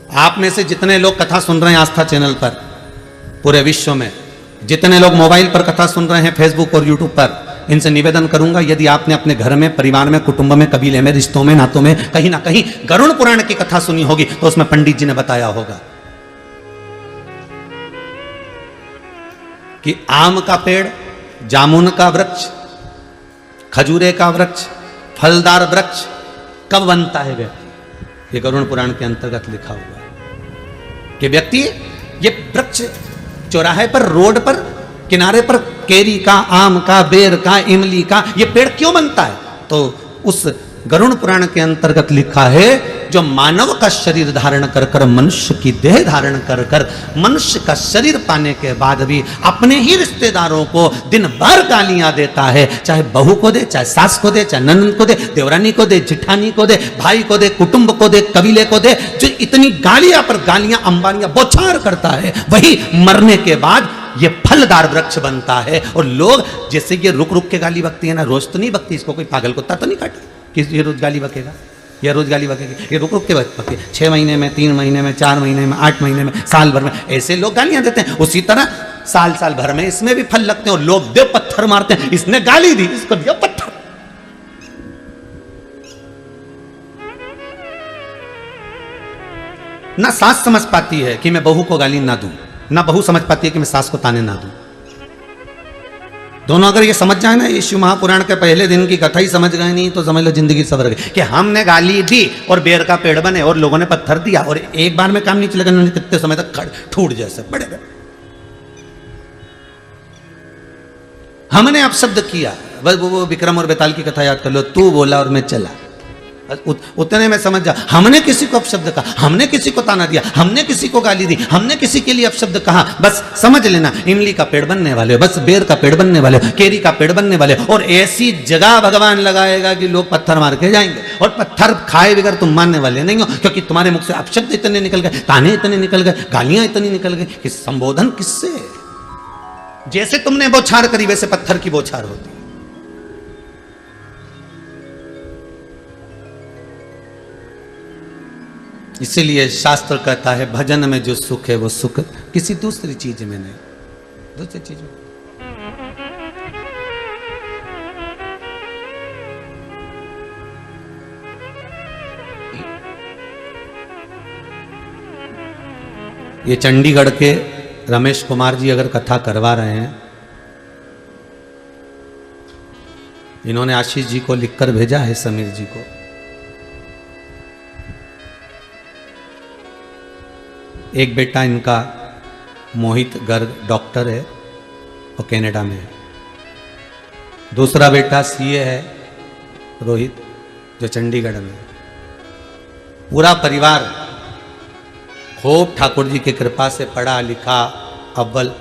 आप में से जितने लोग कथा सुन रहे हैं आस्था चैनल पर, पूरे विश्व में जितने लोग मोबाइल पर कथा सुन रहे हैं, फेसबुक और यूट्यूब पर, इनसे निवेदन करूंगा, यदि आपने अपने घर में, परिवार में, कुटुंब में, कबीले में, रिश्तों में, नातों में कहीं ना कहीं गरुड़ पुराण की कथा सुनी होगी तो उसमें पंडित जी ने बताया होगा कि आम का पेड़, जामुन का वृक्ष, खजूरे का वृक्ष, फलदार वृक्ष कब बनता है व्यक्ति। ये गरुड़ पुराण के अंतर्गत लिखा हुआ है कि व्यक्ति ये वृक्ष चौराहे पर, रोड पर, किनारे पर केरी का, आम का, बेर का, इमली का ये पेड़ क्यों बनता है। तो उस गरुड़ पुराण के अंतर्गत लिखा है, जो मानव का शरीर धारण कर कर, मनुष्य की देह धारण कर कर, मनुष्य का शरीर पाने के बाद भी अपने ही रिश्तेदारों को दिन भर गालियां देता है, चाहे बहू को दे, चाहे सास को दे, चाहे ननद को दे, देवरानी को दे, जिठानी को दे, भाई को दे, कुटुंब को दे, कबीले को दे, जो इतनी गालियां पर गालियां अंबानियां बौछार करता है, वही मरने के बाद ये फलदार वृक्ष बनता है। और लोग जैसे ये रुक रुक के गाली बकती है ना, रोज तो नहीं बकती, इसको कोई पागल कुत्ता तो नहीं काटा कि ये रोज गाली बकेगा, या रोज गाली बकेगी, ये रुक रुक के बकती, 6 महीने में, 3 महीने में, 4 महीने में, 8 महीने में, साल भर में, ऐसे लोग गालियां देते हैं। उसी तरह साल भर में इसमें भी फल लगते हैं और लोग दे पत्थर मारते हैं, इसने गाली दी, इसको दिया पत्थर। ना सास समझ पाती है कि मैं बहू को गाली ना दूं, ना बहू समझ पाती है कि मैं सास को ताने ना दूं। दोनों अगर ये समझ जाए ना, यीशु महापुराण के पहले दिन की कथा ही समझ गए नहीं तो समझ लो जिंदगी सवर गई। कि हमने गाली दी और बेर का पेड़ बने और लोगों ने पत्थर दिया और एक बार में काम नहीं चलेगा, कितने समय तक ठूट जैसे बड़े बड़े। हमने अपशब्द किया, बस वो विक्रम और बेताल की कथा याद कर लो, तू बोला और मैं चला, उतने में समझ जा। हमने किसी को अपशब्द कहा, हमने किसी को ताना दिया, हमने किसी को गाली दी, हमने किसी के लिए अपशब्द कहा, बस समझ लेना इमली का पेड़ बनने वाले हो, बस बेर का पेड़ बनने वाले हो, केरी का पेड़ बनने वाले हो। और ऐसी जगह भगवान लगाएगा कि लोग पत्थर मार के जाएंगे और पत्थर खाए बगैर तुम मानने वाले नहीं हो, क्योंकि तुम्हारे मुख से अपशब्द इतने निकल गए, ताने इतने निकल गए, गालियां इतनी निकल गई कि संबोधन किससे। जैसे तुमने बौछार करी वैसे पत्थर की बौछार होती। इसीलिए शास्त्र कहता है भजन में जो सुख है वो सुख किसी दूसरी चीज में नहीं, दूसरी चीज में। ये चंडीगढ़ के रमेश कुमार जी अगर कथा करवा रहे हैं, इन्होंने आशीष जी को लिखकर भेजा है, समीर जी को। एक बेटा इनका मोहित गर्ग डॉक्टर है, वो कनाडा में है। दूसरा बेटा सीए है, रोहित, जो चंडीगढ़ में है। पूरा परिवार खूब ठाकुर जी की कृपा से पढ़ा लिखा, अव्वल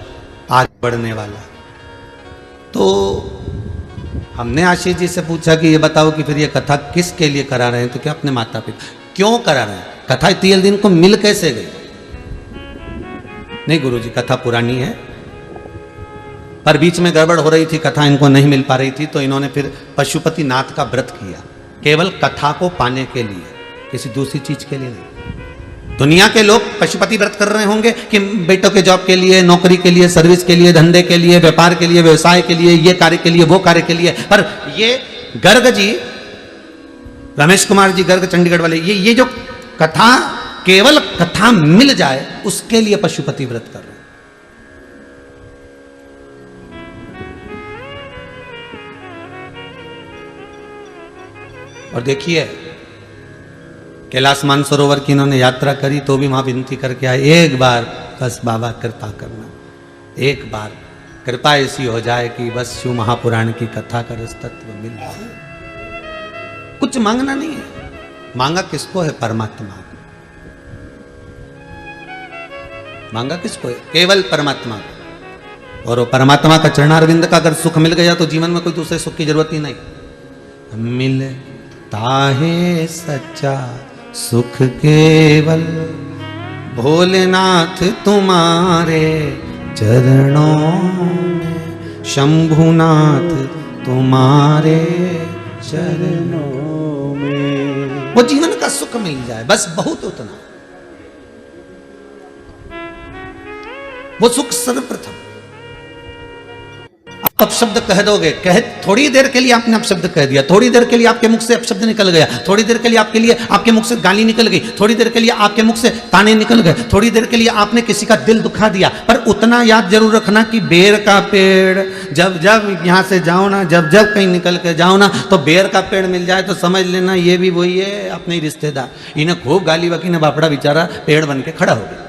आगे बढ़ने वाला। तो हमने आशीष जी से पूछा कि ये बताओ कि फिर ये कथा किसके लिए करा रहे हैं, तो क्या अपने माता पिता क्यों करा रहे हैं, कथा 3 दिन को मिल कैसे गई। नहीं गुरुजी, कथा पुरानी है पर बीच में गड़बड़ हो रही थी, कथा इनको नहीं मिल पा रही थी, तो इन्होंने फिर पशुपति नाथ का व्रत किया, केवल कथा को पाने के लिए, किसी दूसरी चीज के लिए नहीं। दुनिया के लोग पशुपति व्रत कर रहे होंगे कि बेटों के जॉब के लिए, नौकरी के लिए, सर्विस के लिए, धंधे के लिए, व्यापार के लिए, व्यवसाय के लिए, ये कार्य के लिए, वो कार्य के लिए। पर ये गर्ग जी, रमेश कुमार जी गर्ग चंडीगढ़ वाले, ये जो कथा, केवल कथा मिल जाए उसके लिए पशुपति व्रत कर रहे हैं। और देखिए कैलाश मानसरोवर की इन्होंने यात्रा करी तो भी वहां विनती करके आए, एक बार बस बाबा कृपा करना, एक बार कृपा ऐसी हो जाए कि बस शिव महापुराण की कथा का रस तत्व मिल जाए। कुछ मांगना नहीं है, मांगा किसको है, परमात्मा। मांगा किसको है, केवल परमात्मा। और वो परमात्मा का चरणारविंद का अगर सुख मिल गया तो जीवन में कोई दूसरे सुख की जरूरत ही नहीं। मिलता है सच्चा सुख केवल भोलेनाथ तुम्हारे चरणों में, शंभुनाथ तुम्हारे चरणों में। वो जीवन का सुख मिल जाए बस, बहुत उतना। वो सुख सर्वप्रथम। अपशब्द कह दोगे, कह थोड़ी देर के लिए आपने अपशब्द कह दिया, थोड़ी देर के लिए आपके मुख से अपशब्द निकल गया, थोड़ी देर के लिए आपके मुख से गाली निकल गई, थोड़ी देर के लिए आपके मुख से ताने निकल गए, थोड़ी देर के लिए आपने किसी का दिल दुखा दिया, पर उतना याद जरूर रखना कि बेर का पेड़ जब जब यहाँ से जाओ ना, जब जब कहीं निकल के जाओ ना, तो बेर का पेड़ मिल जाए तो समझ लेना ये भी वही है, अपने ही रिश्तेदार। इन्हें खूब गाली बकी ने बापड़ा बेचारा पेड़ बन के खड़ा हो गया।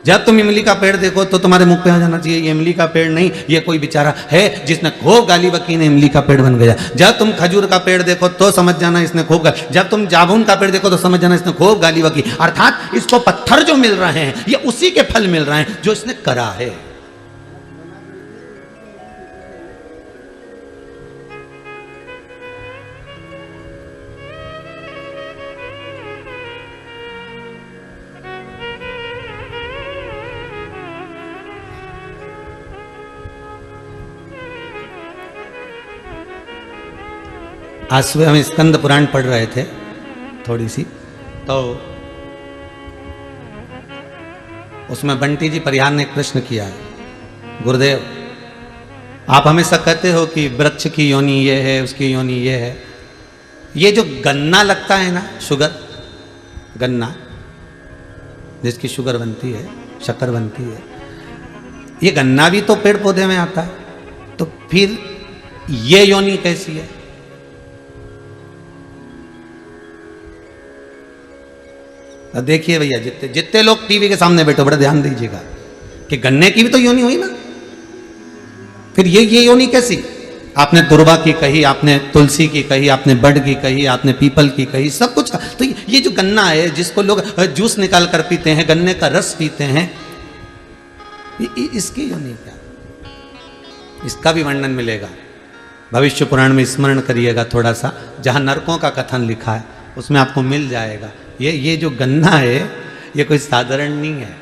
जब तुम इमली का पेड़ देखो तो तुम्हारे मुख पे आ जाना चाहिए ये इमली का पेड़ नहीं, ये कोई बेचारा है जिसने खूब गाली बकी ने इमली का पेड़ बन गया। जब तुम खजूर का पेड़ देखो तो समझ जाना इसने खूब, जब तुम जामुन का पेड़ देखो तो समझ जाना इसने खूब गाली बकी। अर्थात इसको पत्थर जो मिल रहे हैं ये उसी के फल मिल रहे हैं जो इसने करा है। आज सुबह हम स्कंद पुराण पढ़ रहे थे थोड़ी सी, तो उसमें बंटी जी परिहार ने प्रश्न किया है, गुरुदेव आप हमेशा कहते हो कि वृक्ष की योनि ये है, उसकी योनि ये है, ये जो गन्ना लगता है ना, शुगर गन्ना जिसकी शुगर बनती है, शक्कर बनती है, ये गन्ना भी तो पेड़ पौधे में आता है, तो फिर ये योनि कैसी है? देखिए भैया, जितने जितने लोग टीवी के सामने बैठो बड़ा ध्यान दीजिएगा कि गन्ने की भी तो योनि हुई ना, फिर ये योनि कैसी? आपने दुर्वा की कही, आपने तुलसी की कही, आपने बड़ की कही, आपने पीपल की कही, सब कुछ। तो ये जो गन्ना है जिसको लोग जूस निकाल कर पीते हैं, गन्ने का रस पीते हैं, इसकी योनि क्या? इसका भी वर्णन मिलेगा भविष्य पुराण में, स्मरण करिएगा थोड़ा सा, जहां नरकों का कथन लिखा है उसमें आपको मिल जाएगा। ये जो गन्ना है ये कोई साधारण नहीं है,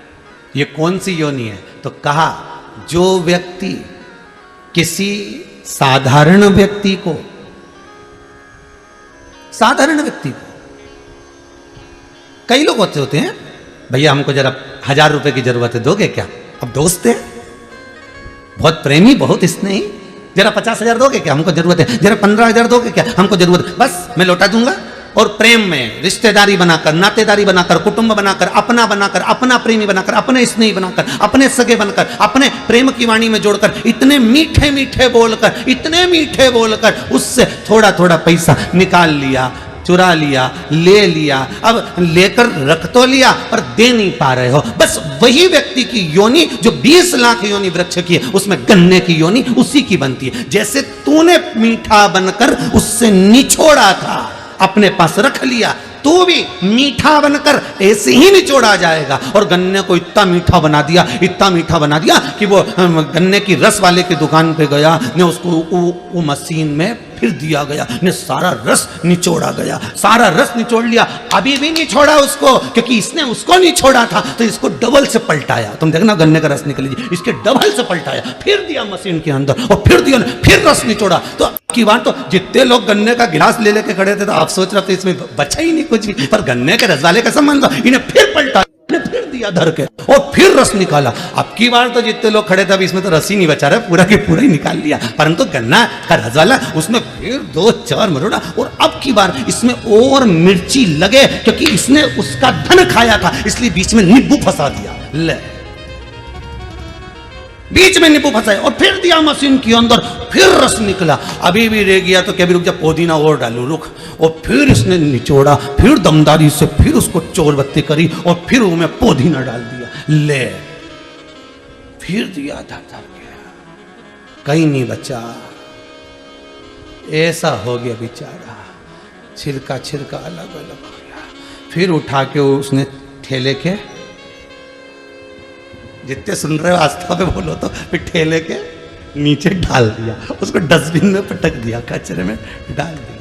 ये कौन सी योनि है? तो कहा जो व्यक्ति किसी साधारण व्यक्ति को, साधारण व्यक्ति को, कई लोग होते हैं भैया हमको जरा 1000 रुपए की जरूरत है, दोगे क्या? अब दोस्त है, बहुत प्रेमी, बहुत स्नेही, जरा 50,000 दोगे क्या? हमको जरूरत है। जरा 15,000 दोगे क्या? हमको जरूरत है। बस मैं लौटा दूंगा। और प्रेम में रिश्तेदारी बनाकर, नातेदारी बनाकर, कुटुंब बनाकर, अपना बनाकर, अपना प्रेमी बनाकर, अपने स्नेही बनाकर, अपने सगे बनकर, अपने प्रेम की वाणी में जोड़कर, इतने मीठे मीठे बोलकर, इतने मीठे बोलकर उससे थोड़ा थोड़ा पैसा निकाल लिया, चुरा लिया, ले लिया। अब लेकर रख तो लिया पर दे नहीं पा रहे हो। बस वही व्यक्ति की योनि जो 20 लाख योनि वृक्ष की है, उसमें गन्ने की योनि उसी की बनती है। जैसे तूने मीठा बनकर उससे निछोड़ा था, अपने पास रख लिया, तो भी मीठा बनकर ऐसे ही निचोड़ा जाएगा। और गन्ने को इतना मीठा बना दिया, इतना मीठा बना दिया कि वो गन्ने की रस वाले की दुकान पे गया ने उसको वो मशीन में फिर दिया गया, ने सारा रस निचोड़ा गया, सारा रस निचोड़ लिया। अभी भी नहीं छोड़ा उसको, क्योंकि इसने उसको नहीं छोड़ा था, तो इसको डबल से पलटाया। तुम देखना गन्ने का रस निकल लीजिए, इसके डबल से पलटाया, फिर दिया मशीन के अंदर और फिर दिया, फिर रस निचोड़ा। तो की बात, तो जितने लोग गन्ने का गिलास ले लेके खड़े थे तो आप सोच रहे थे इसमें बचा ही नहीं कुछ भी, पर गन्ने के रस वाले का संबंध, इन्हें फिर पलटा, फिर दिया धर के और फिर रस निकाला। अब की बार तो जितने लोग खड़े थे अब इसमें तो रस ही नहीं बचा रहा, पूरा के पूरा ही निकाल लिया। परंतु गन्ना का रस वाला उसमें फिर 2-4 मरोड़ा, और अब की बार इसमें और मिर्ची लगे, क्योंकि इसने उसका धन खाया था, इसलिए बीच में नींबू फंसा दिया। ले बीच में नींबू फंसाया और फिर दिया मशीन के अंदर, फिर रस निकला। अभी भी रह गया तो क्या भी रुक जा, पुदीना और डालू, रुक। और फिर इसने निचोड़ा, फिर दमदारी से फिर उसको चोरबत्ती करी और फिर उसमें पुदीना डाल दिया, ले फिर दिया था, कहीं नहीं बचा। ऐसा हो गया बेचारा, छिलका छिलका अलग अलग हो गया। फिर उठा के उसने ठेले के, जितने सुन रहे हो आस्था पे बोलो, तो फिर ठेले के नीचे डाल दिया, उसको डस्टबिन में पटक दिया, कचरे में डाल दिया।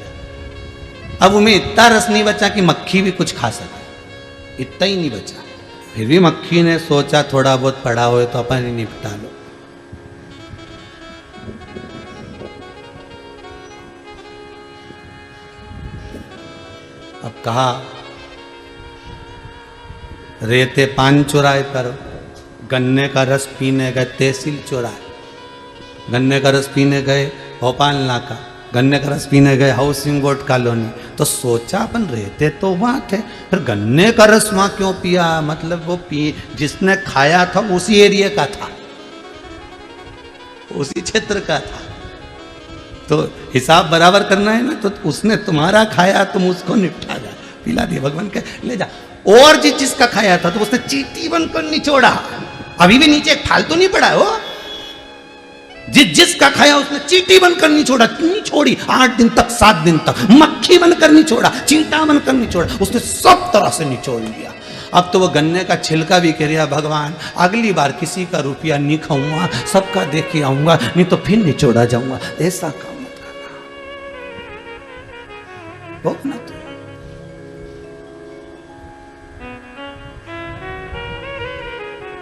अब उनमें इतना रस नहीं बचा कि मक्खी भी कुछ खा सके, इतना ही नहीं बचा। फिर भी मक्खी ने सोचा थोड़ा बहुत पड़ा हो तो अपन ही निपटा लो। अब कहा रेते पान चुराए करो, गन्ने का रस पीने गए तहसील चौराहे, गन्ने का रस पीने गए भोपाल नाका, गन्ने का रस पीने गए हाउसिंग बोर्ड कॉलोनी। तो सोचा अपन रहते तो वहाँ थे, फिर गन्ने का रस वहाँ क्यों पिया? मतलब वो जिसने खाया था उसी एरिया का था, उसी क्षेत्र का था, तो हिसाब बराबर करना है ना। तो उसने तुम्हारा खाया, तुम उसको निपटा जा, पिला दिया, भगवान के ले जा। और जिसका खाया था तो उसने चीटी बनकर निचोड़ा, अभी भी नीचे एक फालतू नहीं पड़ा हो। जिसका खाया उसने चीटी बनकर निचोड़ा, नहीं छोड़ी 8 दिन तक 7 दिन तक, मक्खी बनकर निचोड़ा, चींटा बनकर निचोड़ा, उसने सब तरह से निचोड़ लिया। अब तो वो गन्ने का छिलका भी कह रहा, भगवान अगली बार किसी का रुपया नहीं खाऊंगा, सबका देख के आऊंगा, नहीं तो फिर निचोड़ा जाऊंगा। ऐसा काम मत करना, भोगना तो।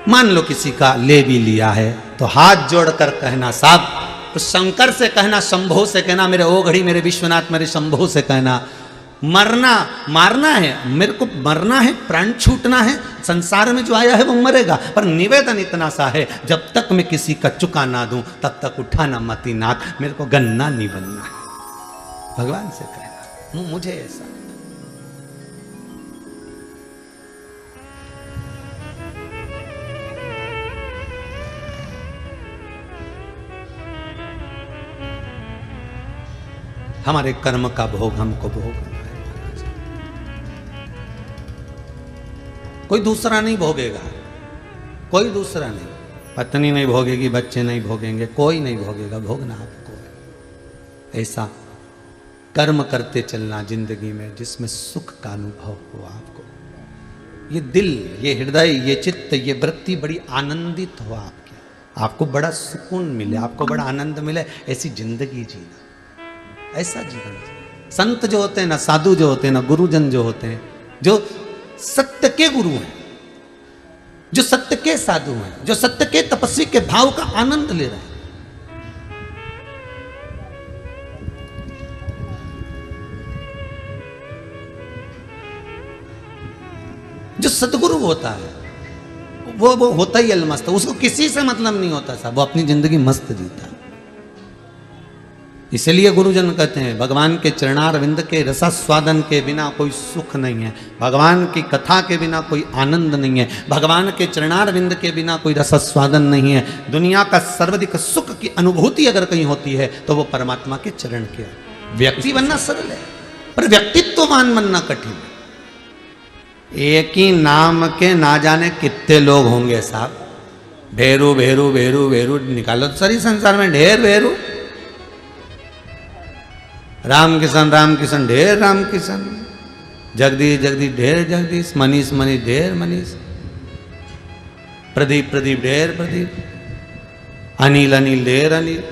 मान लो किसी का ले भी लिया है तो हाथ जोड़कर कहना साहब, तो शंकर से कहना, शंभो से कहना, मेरे ओ घड़ी मेरे विश्वनाथ मेरे शंभो से कहना, मरना मारना है, मेरे को मरना है, प्राण छूटना है, संसार में जो आया है वो मरेगा, पर निवेदन इतना सा है, जब तक मैं किसी का चुका ना दूं तब तक उठाना मती नाक, मेरे को गन्ना नहीं बनना है। भगवान से कहना मुझे ऐसा। हमारे कर्म का भोग हमको भोगना है, कोई दूसरा नहीं भोगेगा, कोई दूसरा नहीं, पत्नी नहीं भोगेगी, बच्चे नहीं भोगेंगे, कोई नहीं भोगेगा, भोगना आपको है। ऐसा कर्म करते चलना जिंदगी में जिसमें सुख का अनुभव हो आपको, ये दिल, ये हृदय, ये चित्त, ये वृत्ति बड़ी आनंदित हो आपके, आपको बड़ा सुकून मिले, आपको बड़ा आनंद मिले, ऐसी जिंदगी जीना, ऐसा जीवन। संत जो होते हैं ना, साधु जो होते हैं ना, गुरुजन जो होते हैं, जो सत्य के गुरु हैं, जो सत्य के साधु हैं, जो सत्य के तपस्वी के भाव का आनंद ले रहे हैं, जो सतगुरु होता है वो होता ही अलमस्त, उसको किसी से मतलब नहीं होता साहब, वो अपनी जिंदगी मस्त जीता है। इसलिए गुरुजन कहते हैं भगवान के चरणारविंद के रसास्वादन के बिना कोई सुख नहीं है, भगवान की कथा के बिना कोई आनंद नहीं है, भगवान के चरणारविंद के बिना कोई रसास्वादन नहीं है। दुनिया का सर्वाधिक सुख की अनुभूति अगर कहीं होती है तो वो परमात्मा के चरण के। व्यक्ति बनना सरल है पर व्यक्तित्ववान बनना कठिन है। एक ही नाम के ना जाने कितने लोग होंगे साहब, भेरू भेरू भेरू भेरू निकालो तो सारी संसार में ढेर भेरू, राम किशन ढेर राम किशन, जगदीश जगदीश ढेर जगदीश, मनीष मनीष ढेर मनीष, प्रदीप प्रदीप ढेर प्रदीप, अनिल अनिल ढेर अनिल,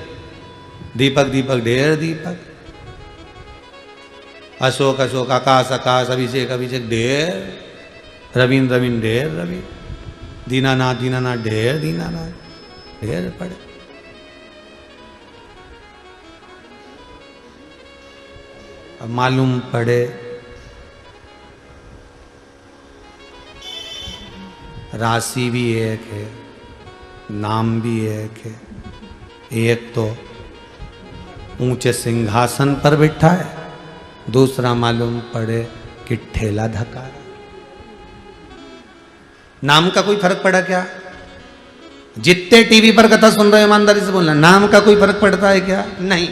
दीपक दीपक ढेर दीपक, अशोक अशोक, आकाश आकाश, अभिषेक अभिषेक ढेर, रविंद्र रविंद्र ढेर रवि, दीनानाथ दीनानाथ ढेर दीनानाथ, ढेर पड़े। अब मालूम पड़े राशि भी एक है, नाम भी एक है, एक तो ऊंचे सिंहासन पर बैठा है, दूसरा मालूम पड़े कि ठेला धका। नाम का कोई फर्क पड़ा क्या? जितने टीवी पर कथा सुन रहे हो ईमानदारी से बोलना, नाम का कोई फर्क पड़ता है क्या? नहीं।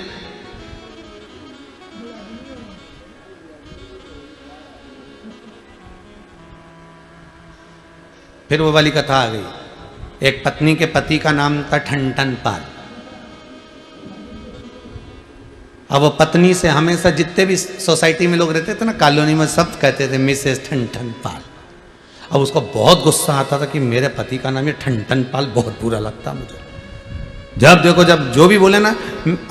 फिर वो वाली कथा आ गई, एक पत्नी के पति का नाम था ठनठन पाल। अब वो पत्नी से हमेशा जितने भी सोसाइटी में लोग रहते थे ना, कॉलोनी में, सब कहते थे मिसेस ठनठन पाल। अब उसको बहुत गुस्सा आता था कि मेरे पति का नाम ये ठनठन पाल, बहुत बुरा लगता मुझे। जब देखो जब जो भी बोले ना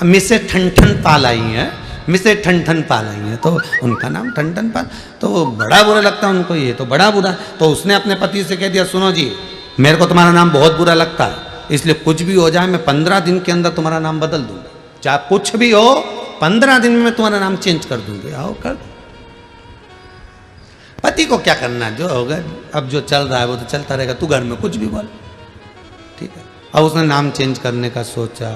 मिसेस ठनठन पाल आई हैं, मिसेस ठनठन पाल आई हैं, तो उनका नाम ठनठन पाल, तो बड़ा बुरा लगता उनको, ये तो बड़ा बुरा। तो उसने अपने पति से कह दिया, सुनो जी मेरे को तुम्हारा नाम बहुत बुरा लगता है, इसलिए कुछ भी हो जाए मैं 15 दिन के अंदर तुम्हारा नाम बदल दूंगा, चाहे कुछ भी हो 15 दिन में मैं तुम्हारा नाम चेंज कर दूंगी। आओ कर दो। पति को क्या करना, जो होगा अब जो चल रहा है वो तो चलता रहेगा, तू घर में कुछ भी बोल। अब उसने नाम चेंज करने का सोचा।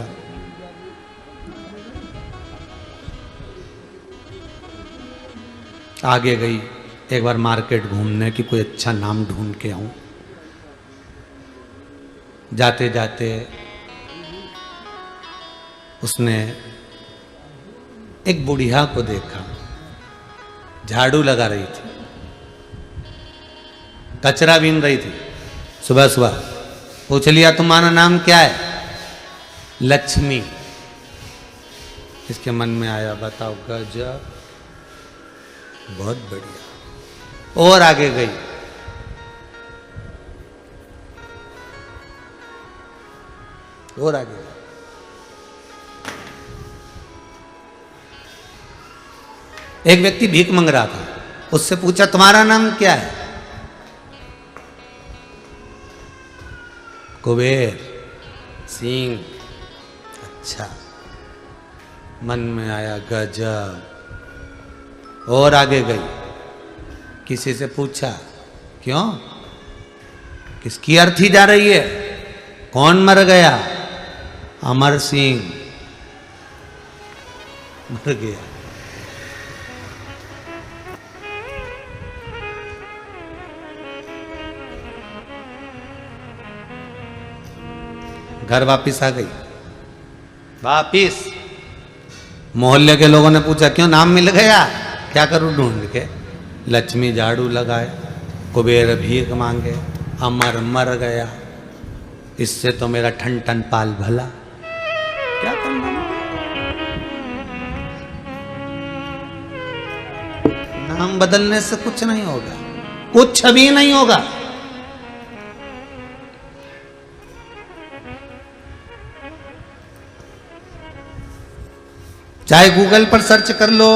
आगे गई एक बार मार्केट घूमने कि कोई अच्छा नाम ढूंढ के आऊं। जाते जाते उसने एक बुढ़िया को देखा, झाड़ू लगा रही थी, कचरा बीन रही थी। सुबह सुबह पूछ लिया तुम्हारा नाम क्या है? लक्ष्मी। इसके मन में आया बताओ गजब, बहुत बढ़िया। और आगे गई, और आगे गई। एक व्यक्ति भीख मांग रहा था, उससे पूछा तुम्हारा नाम क्या है? कुबेर सिंह। अच्छा, मन में आया गजब। और आगे गई, किसी से पूछा क्यों, किसकी अर्थी जा रही है? कौन मर गया? अमर सिंह मर गया। घर वापिस आ गई। वापिस मोहल्ले के लोगों ने पूछा क्यों, नाम मिल गया? क्या करूं ढूंढ के? लक्ष्मी झाड़ू लगाए, कुबेर भीख मांगे, अमर मर गया, इससे तो मेरा ठन ठन पाल भला। क्या करना? नाम बदलने से कुछ नहीं होगा, कुछ भी नहीं होगा। चाहे गूगल पर सर्च कर लो,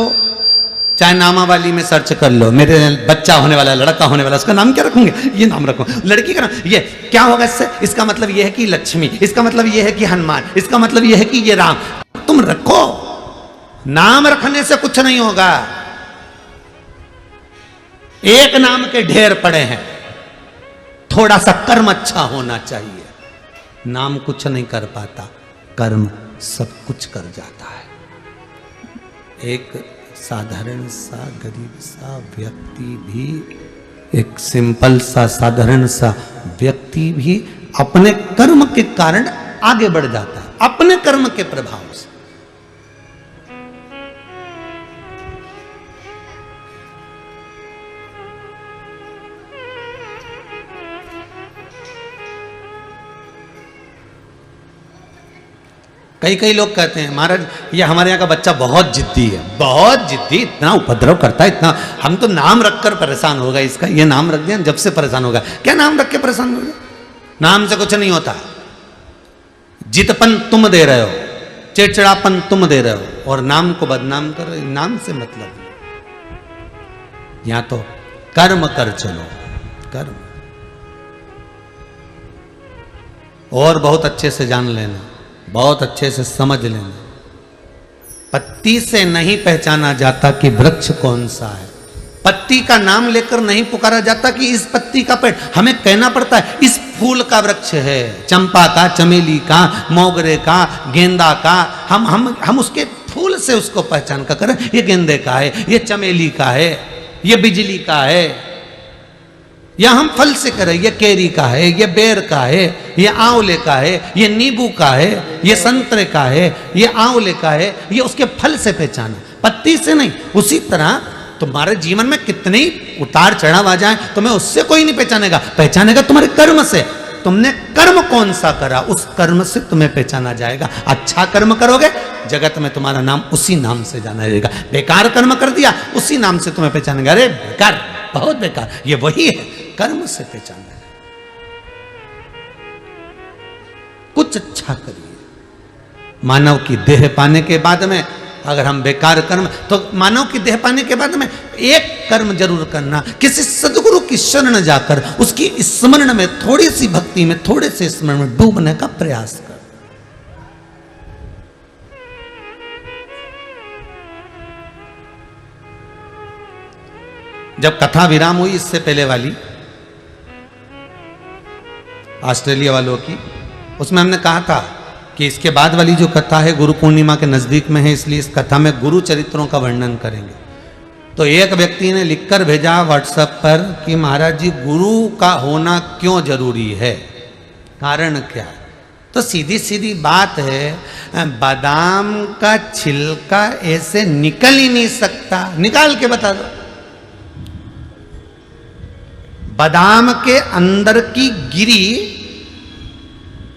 चाहे नामावली में सर्च कर लो, मेरे बच्चा होने वाला, लड़का होने वाला, उसका नाम क्या रखूंगे? ये नाम रखूं। लड़की का नाम ये क्या होगा इससे? इसका मतलब ये है कि लक्ष्मी, इसका मतलब ये है कि हनुमान, इसका मतलब ये है कि ये राम। तुम रखो, नाम रखने से कुछ नहीं होगा। एक नाम के ढेर पड़े हैं, थोड़ा सा कर्म अच्छा होना चाहिए। नाम कुछ नहीं कर पाता, कर्म सब कुछ कर जाता है। एक साधारण सा गरीब सा व्यक्ति भी, एक सिंपल सा साधारण सा व्यक्ति भी अपने कर्म के कारण आगे बढ़ जाता है, अपने कर्म के प्रभाव से। कई कई लोग कहते हैं महाराज ये हमारे यहाँ का बच्चा बहुत जिद्दी है, बहुत जिद्दी, इतना उपद्रव करता है, इतना, हम तो नाम रखकर परेशान हो गए इसका, ये नाम रख दिया जब से परेशान हो गया। क्या नाम रख के परेशान हो गए? नाम से कुछ नहीं होता। जितपन तुम दे रहे हो, चिड़चिड़ापन तुम दे रहे हो, और नाम को बदनाम कर रहे हो। नाम से मतलब यहाँ तो कर्म कर चलो, कर्म। और बहुत अच्छे से जान लेना, बहुत अच्छे से समझ लेना, पत्ती से नहीं पहचाना जाता कि वृक्ष कौन सा है। पत्ती का नाम लेकर नहीं पुकारा जाता कि इस पत्ती का पेड़, हमें कहना पड़ता है इस फूल का वृक्ष है, चंपा का, चमेली का, मोगरे का, गेंदा का। हम उसके फूल से उसको पहचान कर करें, ये गेंदे का है, ये चमेली का है, ये बिजली का है। या हम फल से करें, ये केरी का है, ये बेर का है, ये आंवले का है, ये नींबू का है, ये संतरे का है, ये आंवले का है, ये उसके फल से पहचाना, पत्ती से नहीं। उसी तरह तुम्हारे जीवन में कितने उतार चढ़ाव आ जाए, तुम्हें उससे कोई नहीं पहचानेगा, पहचानेगा तुम्हारे कर्म से। तुमने कर्म कौन सा करा, उस कर्म से तुम्हें पहचाना जाएगा। अच्छा कर्म करोगे, जगत में तुम्हारा नाम उसी नाम से जाना जाएगा। बेकार कर्म कर दिया, उसी नाम से तुम्हें पहचानेगा, अरे बेकार, बहुत बेकार। ये वही है, कर्म से पहचाना है। कुछ अच्छा करिए। मानव की देह पाने के बाद में अगर हम बेकार कर्म, तो मानव की देह पाने के बाद में एक कर्म जरूर करना, किसी सदगुरु की शरण जाकर उसकी स्मरण में, थोड़ी सी भक्ति में, थोड़े से स्मरण में डूबने का प्रयास कर। जब कथा विराम हुई इससे पहले वाली ऑस्ट्रेलिया वालों की, उसमें हमने कहा था कि इसके बाद वाली जो कथा है गुरु पूर्णिमा के नजदीक में है, इसलिए इस कथा में गुरु चरित्रों का वर्णन करेंगे। तो एक व्यक्ति ने लिखकर भेजा व्हाट्सएप पर कि महाराज जी गुरु का होना क्यों जरूरी है, कारण क्या है? तो सीधी सीधी बात है, बादाम का छिलका ऐसे निकल ही नहीं सकता, निकाल के बता दो। बादाम के अंदर की गिरी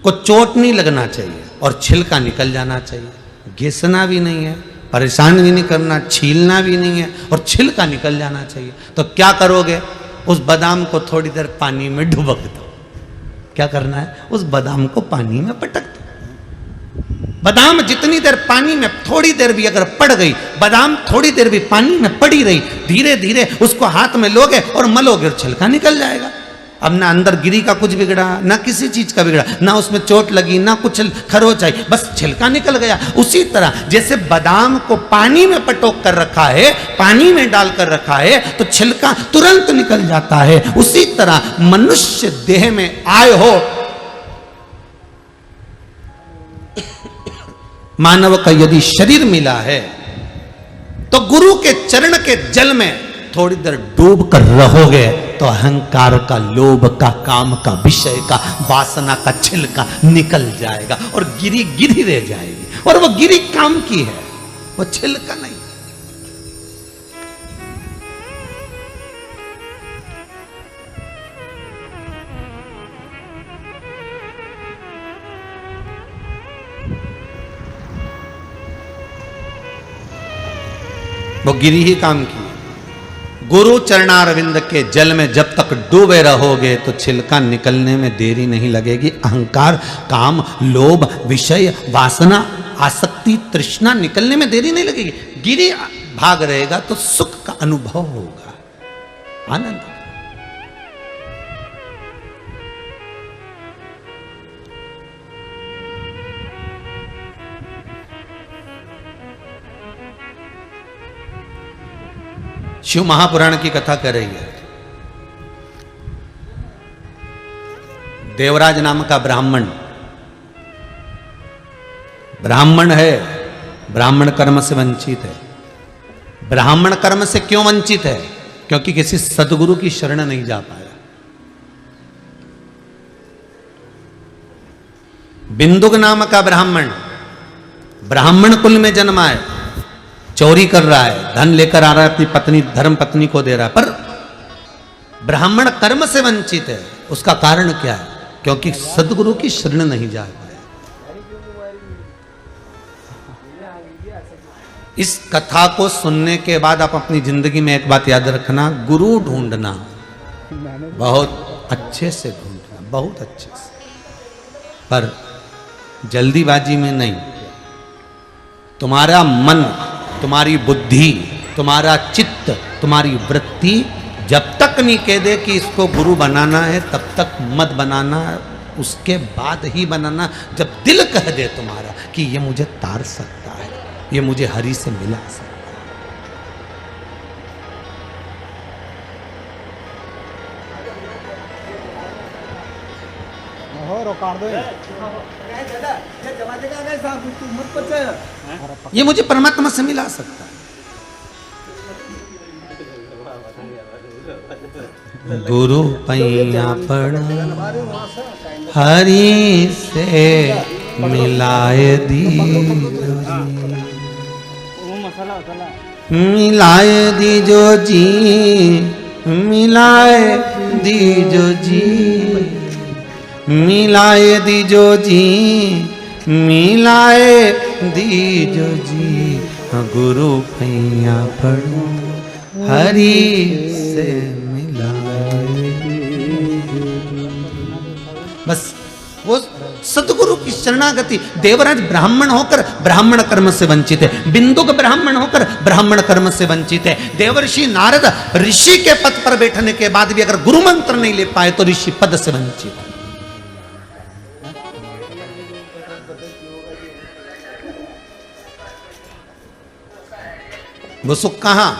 को चोट नहीं लगना चाहिए और छिलका निकल जाना चाहिए। घिसना भी नहीं है, परेशान भी नहीं करना, छीलना भी नहीं है और छिलका निकल जाना चाहिए। तो क्या करोगे? उस बादाम को थोड़ी देर पानी में डुबक दो। क्या करना है? उस बादाम को पानी में पटक दो। बादाम जितनी देर पानी में थोड़ी देर भी अगर पड़ गई, बादाम थोड़ी देर भी पानी में पड़ी रही, धीरे धीरे उसको हाथ में लोगे और मलोगे और छिलका निकल जाएगा। अब ना अंदर गिरी का कुछ बिगड़ा, ना किसी चीज का बिगड़ा, ना उसमें चोट लगी, ना कुछ खरोच आई, बस छिलका निकल गया। उसी तरह जैसे बादाम को पानी में पटोक कर रखा है, पानी में डालकर रखा है, तो छिलका तुरंत निकल जाता है। उसी तरह मनुष्य देह में आए हो, मानव का यदि शरीर मिला है तो गुरु के चरण के जल में थोड़ी देर डूब कर रहोगे तो अहंकार का, लोभ का, काम का, विषय का, वासना का छिलका निकल जाएगा और गिरी गिरी रह जाएगी। और वो गिरी काम की है, वो छिलका नहीं। वो गिरी ही काम की। गुरु चरणारविंद के जल में जब तक डूबे रहोगे तो छिलका निकलने में देरी नहीं लगेगी। अहंकार, काम, लोभ, विषय, वासना, आसक्ति, तृष्णा निकलने में देरी नहीं लगेगी। गिरी भाग रहेगा तो सुख का अनुभव होगा, आनंद। शिव महापुराण की कथा कर रही है। देवराज नाम का ब्राह्मण है, ब्राह्मण कर्म से वंचित है। ब्राह्मण कर्म से क्यों वंचित है? क्योंकि किसी सदगुरु की शरण नहीं जा पाया। बिंदुक नाम का ब्राह्मण कुल में जन्मा है, चोरी कर रहा है, धन लेकर आ रहा है, अपनी पत्नी, धर्म पत्नी को दे रहा है, पर ब्राह्मण कर्म से वंचित है। उसका कारण क्या है? क्योंकि सदगुरु की शरण नहीं जा पाया। इस कथा को सुनने के बाद आप अपनी जिंदगी में एक बात याद रखना, गुरु ढूंढना बहुत अच्छे से ढूंढना, बहुत अच्छे से, पर जल्दीबाजी में नहीं। तुम्हारा मन, तुम्हारी बुद्धि, तुम्हारा चित्त, तुम्हारी वृत्ति जब तक नहीं कह दे कि इसको गुरु बनाना है तब तक मत बनाना, उसके बाद ही बनाना। जब दिल कह दे तुम्हारा कि ये मुझे तार सकता है, ये मुझे हरि से मिला सकता है, ये मुझे परमात्मा से मिला सकता है। गुरु पैया पड़ हरि से मिलाए दीजो जी, मिलाए दीजो जी, मिलाए दीजो जी, मिलाए दीजो जी। गुरु पैया पड़ो हरि से मिलाए। बस वो सतगुरु की शरणागति। देवराज ब्राह्मण होकर ब्राह्मण कर्म से वंचित है, बिंदुक ब्राह्मण होकर ब्राह्मण कर्म से वंचित है। देवर्षि नारद ऋषि के पद पर बैठने के बाद भी अगर गुरु मंत्र नहीं ले पाए तो ऋषि पद से वंचित है। वो सुख कहां,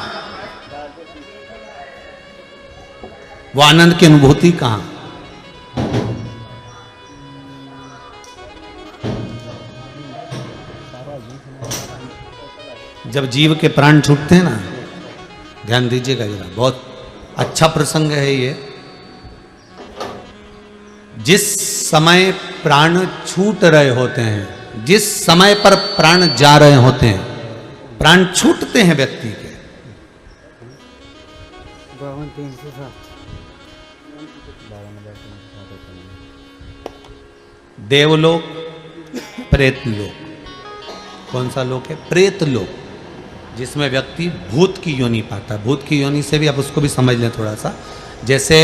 वो आनंद की अनुभूति कहां? जब जीव के प्राण छूटते हैं ना, ध्यान दीजिएगा जरा, बहुत अच्छा प्रसंग है ये। जिस समय प्राण छूट रहे होते हैं, जिस समय पर प्राण जा रहे होते हैं, प्राण छूटते हैं व्यक्ति के, देवलोक, प्रेत लोक। कौन सा लोक है? प्रेत लोक, जिसमें व्यक्ति भूत की योनि पाता है। भूत की योनि से भी आप उसको भी समझ लें थोड़ा सा। जैसे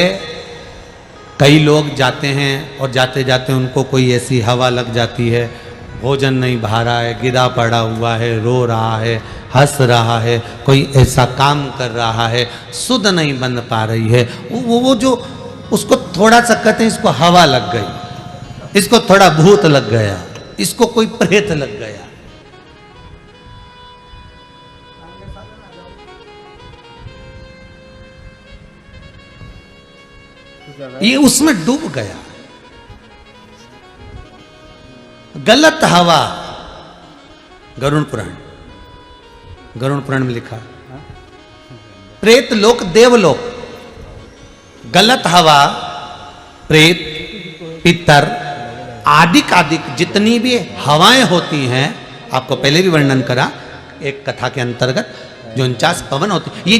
कई लोग जाते हैं और जाते जाते उनको कोई ऐसी हवा लग जाती है, भोजन नहीं भा रहा है, गिरा पड़ा हुआ है, रो रहा है, हंस रहा है, कोई ऐसा काम कर रहा है, सुध नहीं बन पा रही है, वो जो उसको थोड़ा सा कहते हैं इसको हवा लग गई, इसको थोड़ा भूत लग गया, इसको कोई प्रेत लग गया। ये उसमें डूब गया। गलत हवा, गरुड़ पुराण, गरुड़ पुराण में लिखा, प्रेत लोक, देवलोक, गलत हवा, प्रेत, पितर, आदिक आदिक जितनी भी हवाएं होती हैं, आपको पहले भी वर्णन करा एक कथा के अंतर्गत, जो 49 पवन होती है, ये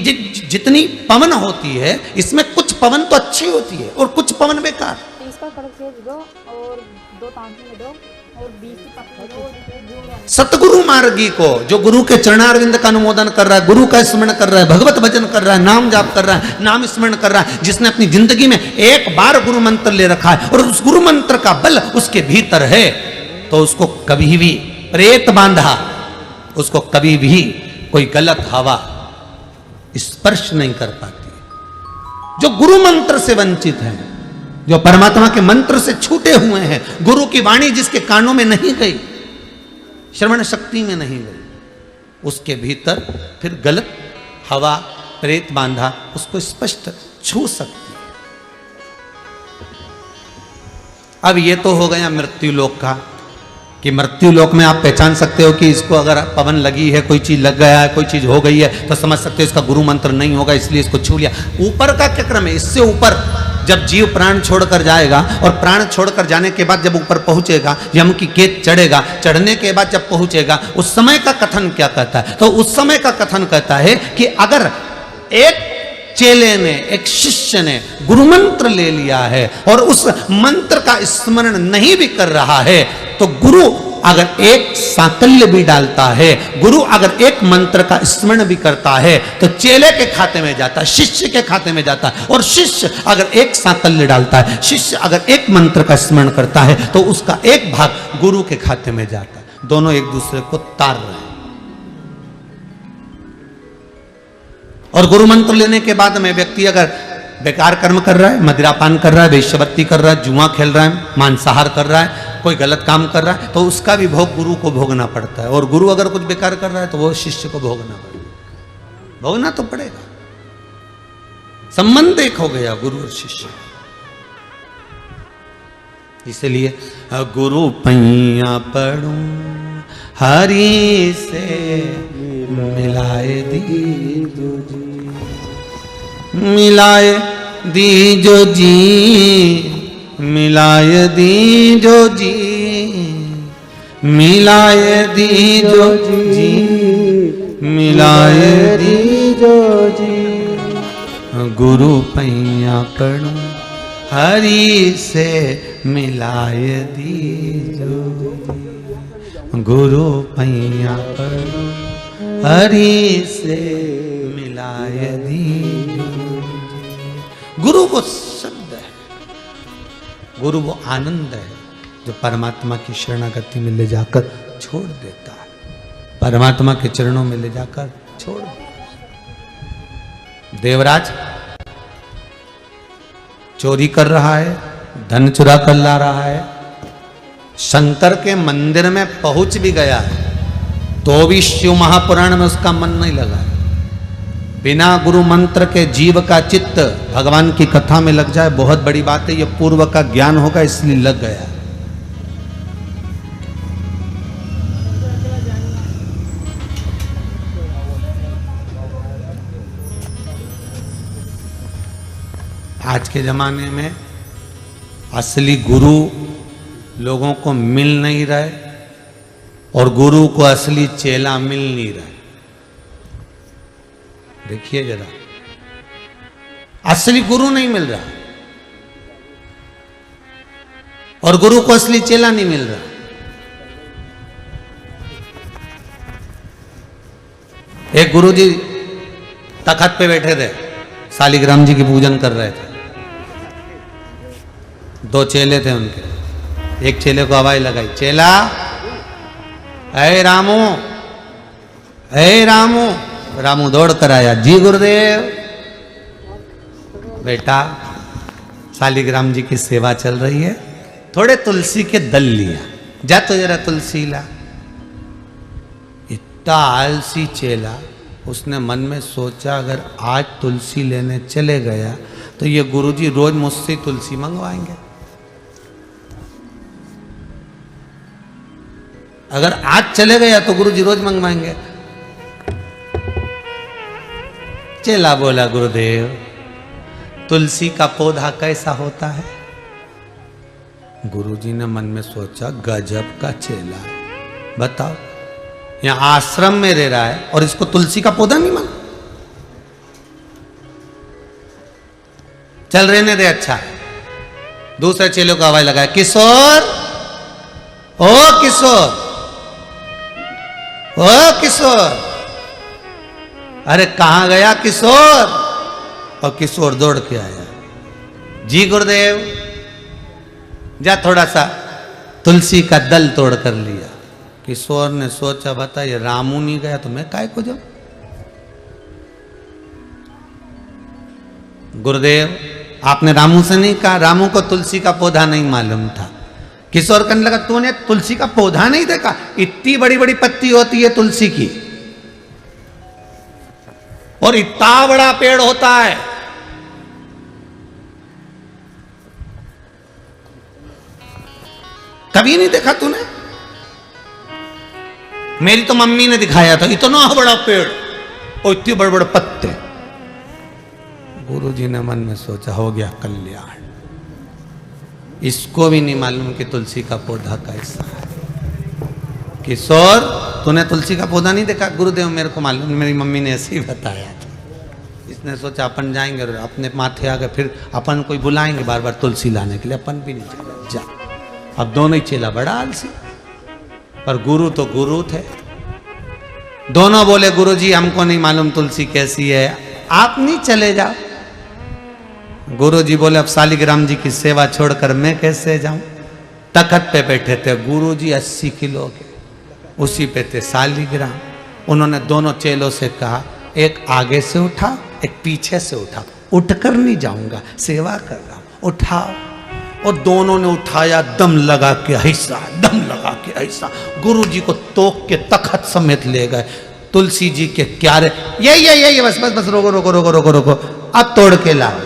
जितनी पवन होती है, इसमें कुछ पवन तो अच्छी होती है और कुछ पवन बेकार। सतगुरु मार्गी को, जो गुरु के चरणारविंद का अनुमोदन कर रहा है, गुरु का स्मरण कर रहा है, भगवत भजन कर रहा है, नाम जाप कर रहा है, नाम स्मरण कर रहा है, जिसने अपनी जिंदगी में एक बार गुरु मंत्र ले रखा है और उस गुरु मंत्र का बल उसके भीतर है, तो उसको कभी भी प्रेत बांधा, उसको कभी भी कोई गलत हवा स्पर्श नहीं कर पाती। जो गुरु मंत्र से वंचित हैं, जो परमात्मा के मंत्र से छूटे हुए हैं, गुरु की वाणी जिसके कानों में नहीं गई, श्रवण शक्ति में नहीं गई, उसके भीतर फिर गलत हवा, प्रेत बांधा उसको स्पष्ट छू सकती है। अब ये तो हो गया मृत्यु लोक का, कि मृत्यु लोक में आप पहचान सकते हो कि इसको अगर पवन लगी है, कोई चीज लग गया है, कोई चीज हो गई है, तो समझ सकते हो इसका गुरु मंत्र नहीं होगा, इसलिए इसको छू लिया। ऊपर का क्या क्रम है? इससे ऊपर जब जीव प्राण छोड़कर जाएगा और प्राण छोड़कर जाने के बाद जब ऊपर पहुंचेगा, यम की केत चढ़ेगा, चढ़ने के बाद जब पहुंचेगा, उस समय का कथन क्या कहता है? तो उस समय का कथन कहता है कि अगर एक चेले ने, एक शिष्य ने गुरु मंत्र ले लिया है और उस मंत्र का स्मरण नहीं भी कर रहा है, तो गुरु अगर एक साकल्य भी डालता है, गुरु अगर एक मंत्र का स्मरण भी करता है, तो चेले के खाते में जाता है, शिष्य के खाते में जाता है। और शिष्य अगर एक साकल्य डालता है, शिष्य अगर एक मंत्र का स्मरण करता है, तो उसका एक भाग गुरु के खाते में जाता है। दोनों एक दूसरे को तार रहे हैं। और गुरु मंत्र लेने के बाद में व्यक्ति अगर बेकार कर्म कर रहा है, मदिरापान कर रहा है, वेश्यावृत्ति कर रहा है, जुआ खेल रहा है, मांसाहार कर रहा है, कोई गलत काम कर रहा है, तो उसका भी भोग गुरु को भोगना पड़ता है। और गुरु अगर कुछ बेकार कर रहा है, तो वो शिष्य को भोगना पड़ेगा, भोगना तो पड़ेगा। संबंध एक हो गया गुरु और शिष्य। इसलिए गुरु पैया पढ़ू हरि से मिलाए दीजो जी, मिलाए दीजो जी, मिलाए दीजो जी, मिलाए दीजो जी, मिलाए दीजो जी। गुरु पैया पढ़ू हरि से मिलाए दीजो जी, गुरु पैया पढ़ू हरि से मिलाए दीजो। गुरु वो शब्द है, गुरु वो आनंद है जो परमात्मा की शरणागति में ले जाकर छोड़ देता है, परमात्मा के चरणों में ले जाकर छोड़ देता है। देवराज चोरी कर रहा है, धन चुरा कर ला रहा है, शंकर के मंदिर में पहुंच भी गया है, तो भी शिव महापुराण में उसका मन नहीं लगा। बिना गुरु मंत्र के जीव का चित्त भगवान की कथा में लग जाए बहुत बड़ी बात है। ये पूर्व का ज्ञान होगा इसलिए लग गया। आज के जमाने में असली गुरु लोगों को मिल नहीं रहे और गुरु को असली चेला मिल नहीं रहा। देखिए जरा, असली गुरु नहीं मिल रहा और गुरु को असली चेला नहीं मिल रहा। एक गुरु जी तखत पे बैठे थे, शालिग्राम जी की पूजन कर रहे थे। दो चेले थे उनके। एक चेले को आवाज लगाई, चेला, ऐ रामू, ऐ रामू। रामू दौड़ कर आया, जी गुरुदेव। बेटा, शालिग्राम जी की सेवा चल रही है, थोड़े तुलसी के दल लिया, जा तो जरा तुलसी ला। इतना आलसी चेला, उसने मन में सोचा अगर आज तुलसी लेने चले गया तो ये गुरुजी रोज मुझसे तुलसी मंगवाएंगे। अगर आज चले गया तो गुरुजी रोज मंगवाएंगे। चेला बोला, गुरुदेव, तुलसी का पौधा कैसा होता है? गुरुजी ने मन में सोचा, गजब का चेला है, बताओ, यहां आश्रम में रह रहा है और इसको तुलसी का पौधा नहीं मालूम। चल रहने दे, अच्छा है। दूसरे चेले को आवाज लगाया, किशोर, ओ किशोर, ओ किशोर। अरे कहां गया किशोर? और किशोर दौड़ के आया, जी गुरुदेव। जा थोड़ा सा तुलसी का दल तोड़ कर लिया। किशोर ने सोचा, बता, ये रामू नहीं गया तो मैं काय को जाऊं? गुरुदेव, आपने रामू से नहीं कहा? रामू को तुलसी का पौधा नहीं मालूम था। किशोर कहने लगा, तूने तुलसी का पौधा नहीं देखा? इतनी बड़ी बड़ी पत्ती होती है तुलसी की और इतना बड़ा पेड़ होता है। कभी नहीं देखा तूने? मेरी तो मम्मी ने दिखाया था, इतना बड़ा पेड़ और इतने बड़े बड़े पत्ते। गुरुजी ने मन में सोचा, हो गया कल्याण। इसको भी नहीं मालूम कि तुलसी का पौधा कैसा है। किशोर, तूने तुलसी का पौधा नहीं देखा? गुरुदेव, मेरे को मालूम, मेरी मम्मी ने ऐसे ही बताया था। इसने सोचा अपन जाएंगे और अपने माथे आ गए, फिर अपन कोई बुलाएंगे बार बार तुलसी लाने के लिए, अपन भी नहीं जा। अब दोनों ही चेला बड़ा आलसी, पर गुरु तो गुरु थे। दोनों बोले, गुरुजी हमको नहीं मालूम तुलसी कैसी है, आप नहीं चले जाओ। गुरुजी बोले, अब शालिग्राम जी की सेवा छोड़कर मैं कैसे जाऊं? तखत पे बैठे थे गुरुजी 80 किलो के, उसी पे थे शालिग्राम। उन्होंने दोनों चेलों से कहा, एक आगे से उठा, एक पीछे से उठा। उठकर नहीं जाऊंगा, सेवा कर रहा हूं, उठाओ। और दोनों ने उठाया, दम लगा के ऐसा, दम लगा के ऐसा। गुरुजी को तोक के तखत समेत ले गए। तुलसी जी के क्यारे, ये बस बस बस, रोको रोको रोको रोको रोको, अब तोड़ के लाओ।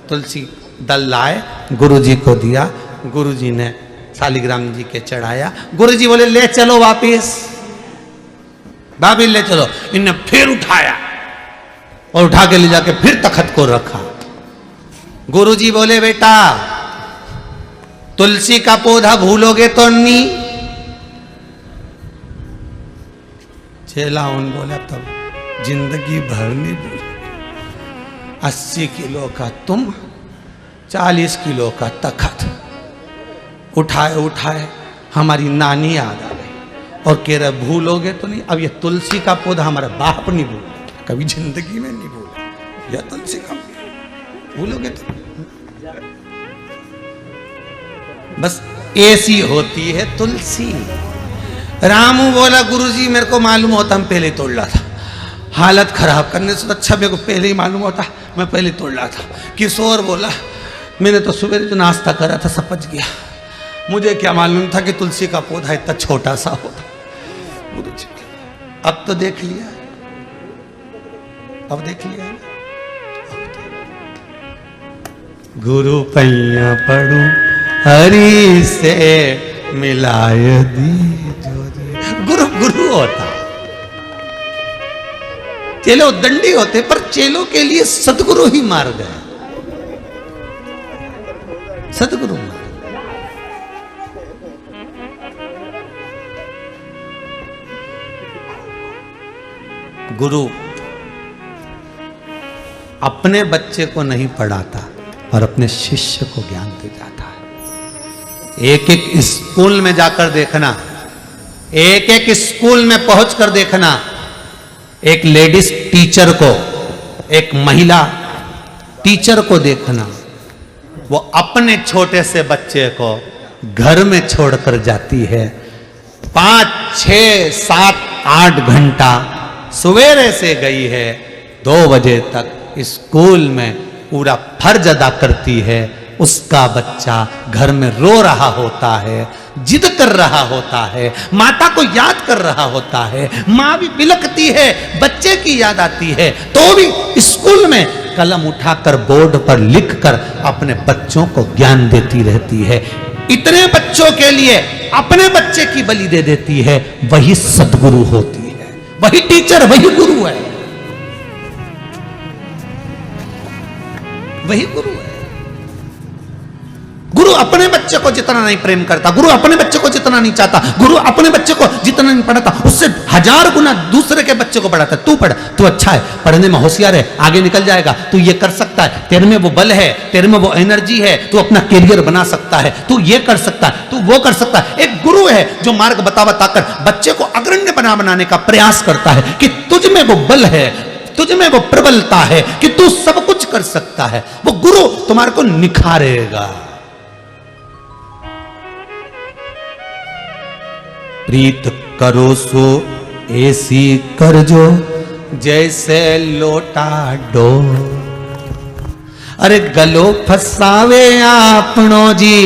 तुलसी दल लाए, गुरुजी को दिया। गुरुजी ने शालिग्राम जी के चढ़ाया। गुरुजी बोले, ले चलो वापिस, वापिस ले चलो। इनने फिर उठाया और उठा के ले जाके फिर तखत को रखा। गुरुजी बोले, बेटा, तुलसी का पौधा भूलोगे तो नहीं? चेला उन बोला, तब जिंदगी भर नहीं भूल। 80 किलो का तुम, 40 किलो का तखत उठाए उठाए हमारी नानी याद आ गई और कह रहे, भूलोगे तो नहीं? अब ये तुलसी का पौधा हमारा बाप नहीं भूला, कभी जिंदगी में नहीं भूला। या तुलसी का भूलोगे तो बस ऐसी होती है तुलसी। रामू बोला, गुरुजी मेरे को मालूम होता हम पहले तोड़ रहा था, हालत खराब करने से अच्छा मेरे को पहले ही मालूम होता, मैं पहले तोड़ रहा था। किशोर बोला, मैंने तो सुबह जो नाश्ता करा था सब पच गया, मुझे क्या मालूम था कि तुलसी का पौधा इतना छोटा सा होता। गुरुजी, अब तो देख लिया, अब देख लिया। गुरु पैया पढ़ू हरि से मिलाय दी जोरी। गुरु गुरु होता, चेलो दंडी होते, पर चेलों के लिए सदगुरु ही मार गए। सदगुरु मान। गुरु अपने बच्चे को नहीं पढ़ाता और अपने शिष्य को ज्ञान दे जाता है। एक एक स्कूल में जाकर देखना, एक एक स्कूल में पहुंचकर देखना, एक लेडीज टीचर को, एक महिला टीचर को देखना, वो अपने छोटे से बच्चे को घर में छोड़कर जाती है। 5, 6, 7, 8 घंटा सवेरे से गई है, 2 बजे तक स्कूल में पूरा फर्ज अदा करती है। उसका बच्चा घर में रो रहा होता है, जिद कर रहा होता है, माता को याद कर रहा होता है, माँ भी बिलखती है, बच्चे की याद आती है, तो भी स्कूल में कलम उठाकर बोर्ड पर लिखकर अपने बच्चों को ज्ञान देती रहती है। इतने बच्चों के लिए अपने बच्चे की बलि दे देती है। वही सद्गुरु होती है, वही टीचर, वही गुरु है, वही गुरु है। गुरु अपने बच्चे को जितना नहीं प्रेम करता, गुरु अपने बच्चे को जितना नहीं चाहता, गुरु अपने बच्चे को जितना नहीं पढ़ाता, उससे 1000 गुना दूसरे के बच्चे को पढ़ाता है। तू पढ़, तू अच्छा है, पढ़ने में होशियार है, आगे निकल जाएगा, तू ये कर सकता है, तेरे में वो बल है, तेरे में वो एनर्जी है, तू अपना कैरियर बना सकता है, तू ये कर सकता है, तू वो कर सकता है। एक गुरु है जो मार्ग बताकर बच्चे को अग्रण्य बनाने का प्रयास करता है कि तुझ में वो बल है, तुझ में वो प्रबलता है कि तू सब कुछ कर सकता है। वो गुरु तुम्हारे को निखारेगा। प्रीत करो सो ऐसी कर जो जैसे लोटा डो। अरे गलो फसावे आपनो जी,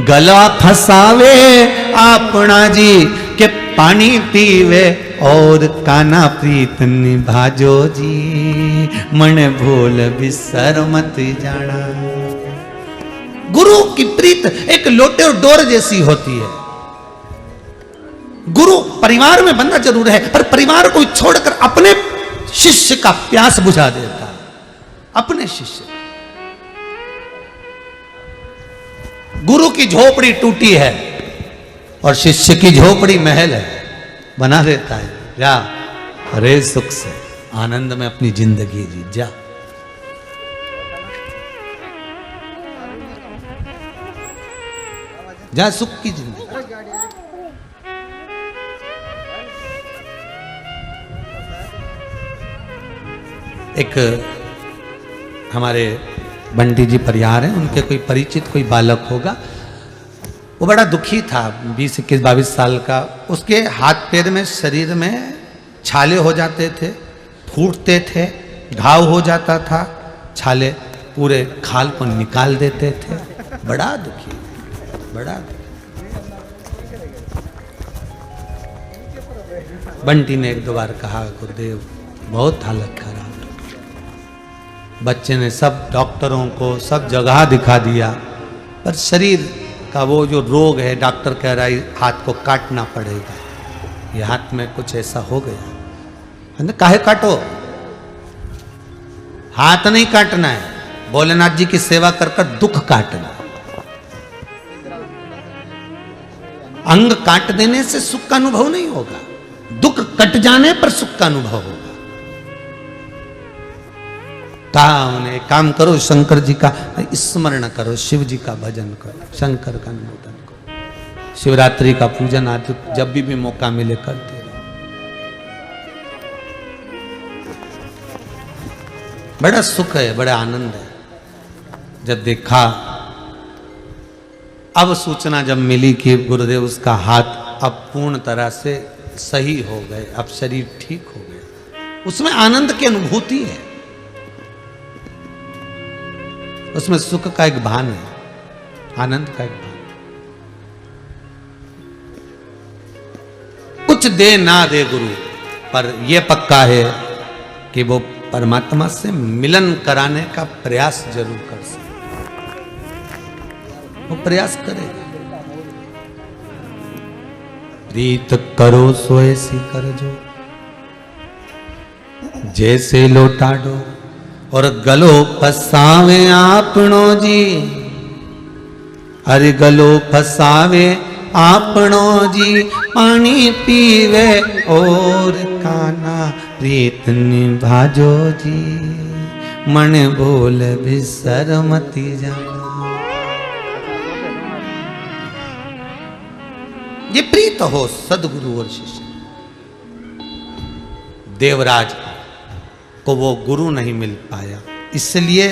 गला फसावे आपना जी, के पानी पीवे और काना प्रीत निभाजो जी, मन भूल बिसर मत जाना। गुरु की प्रीत एक लोटे और डोर जैसी होती है। गुरु परिवार में बंदा जरूर है, पर परिवार को छोड़कर अपने शिष्य का प्यास बुझा देता है। अपने शिष्य, गुरु की झोपड़ी टूटी है और शिष्य की झोपड़ी महल है, बना देता है। जा रे सुख से आनंद में अपनी जिंदगी जी, जा। जा सुख की जिंदगी। एक हमारे बंटी जी परिवार हैं, उनके कोई परिचित कोई बालक होगा, वो बड़ा दुखी था, 20, 21, 22 साल का। उसके हाथ पैर में, शरीर में छाले हो जाते थे, फूटते थे, घाव हो जाता था, छाले पूरे खाल को निकाल देते थे। बड़ा दुखी, बड़ा दुखी। बंटी ने 1-2 बार कहा, गुरुदेव बहुत हालत खराब। बच्चे ने सब डॉक्टरों को सब जगह दिखा दिया, पर शरीर का वो जो रोग है, डॉक्टर कह रहा है हाथ को काटना पड़ेगा। ये हाथ में कुछ ऐसा हो गया। काहे काटो? हाथ नहीं काटना है, भोलेनाथ जी की सेवा कर कर दुख काटना। अंग काट देने से सुख का अनुभव नहीं होगा, दुख कट जाने पर सुख का अनुभव होगा। उन्हें काम करो, शंकर जी का स्मरण करो, शिव जी का भजन करो, शंकर का निवेदन करो, शिवरात्रि का पूजन आदि जब भी मौका मिले करते रहो। बड़ा सुख है, बड़ा आनंद है। जब देखा, अब सूचना जब मिली कि गुरुदेव उसका हाथ अब पूर्ण तरह से सही हो गए, अब शरीर ठीक हो गया, उसमें आनंद की अनुभूति है, उसमें सुख का एक भान है, आनंद का एक भान। कुछ दे ना दे गुरु, पर यह पक्का है कि वो परमात्मा से मिलन कराने का प्रयास जरूर कर सकते, वो प्रयास करेगा। प्रीत करो सो ऐसी कर जो जैसे लोटा डो, और गलो फसावे आपनो जी, अरे गलो फसावे आपनो जी पानी पीवे और काना प्रीत निभाजो जी मन बोल बिसर मती जाना। ये प्रीत हो सदगुरु और शिष्य। देवराज को वो गुरु नहीं मिल पाया, इसलिए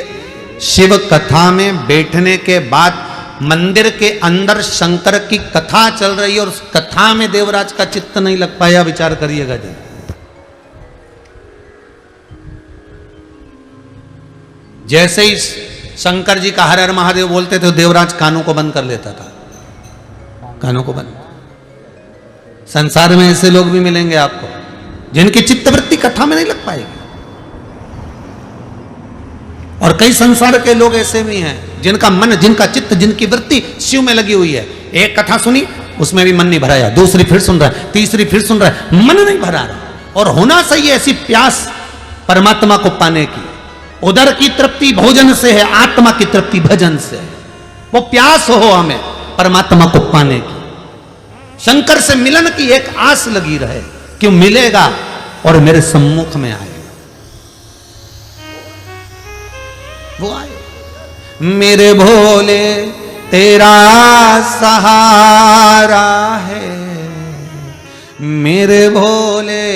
शिव कथा में बैठने के बाद मंदिर के अंदर शंकर की कथा चल रही है और उस कथा में देवराज का चित्त नहीं लग पाया। विचार करिएगा जी। जैसे ही शंकर जी का हर हर महादेव बोलते थे देवराज कानों को बंद कर लेता था, कानों को बंद। संसार में ऐसे लोग भी मिलेंगे आपको जिनकी चित्तवृत्ति कथा में नहीं लग पाएगी, और कई संसार के लोग ऐसे भी हैं जिनका मन, जिनका चित्त, जिनकी वृत्ति शिव में लगी हुई है। एक कथा सुनी उसमें भी मन नहीं भराया, दूसरी फिर सुन रहा है, तीसरी फिर सुन रहा है, मन नहीं भरा रहा। और होना चाहिए ऐसी प्यास परमात्मा को पाने की। उदर की तृप्ति भोजन से है, आत्मा की तृप्ति भजन से है। वो प्यास हो हमें परमात्मा को पाने की, शंकर से मिलन की एक आस लगी रहे कि मिलेगा और मेरे सम्मुख में आएगा। वो आए। मेरे भोले तेरा सहारा है, मेरे भोले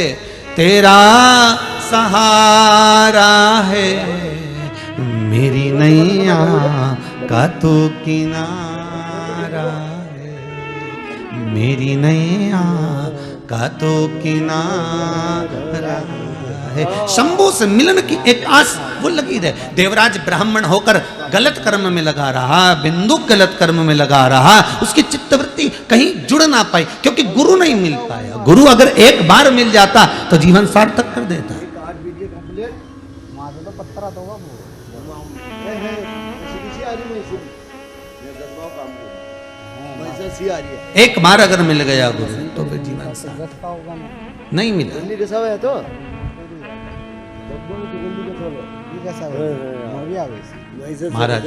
तेरा सहारा है, मेरी नैया का तू किनारा है, मेरी नैया का तो किनारा है। शंभू से मिलन की एक आस वो लगी रहे। देवराज ब्राह्मण होकर गलत कर्म में लगा रहा, बिंदु गलत कर्म में लगा रहा, उसकी चित्तवृत्ति कहीं जुड़ ना पाई क्योंकि गुरु नहीं मिल पाया। गुरु अगर एक बार मिल जाता तो जीवन सार्थक कर देता। एक बार अगर मिल गया गुरु तो फिर जीवन नहीं मिला। महाराज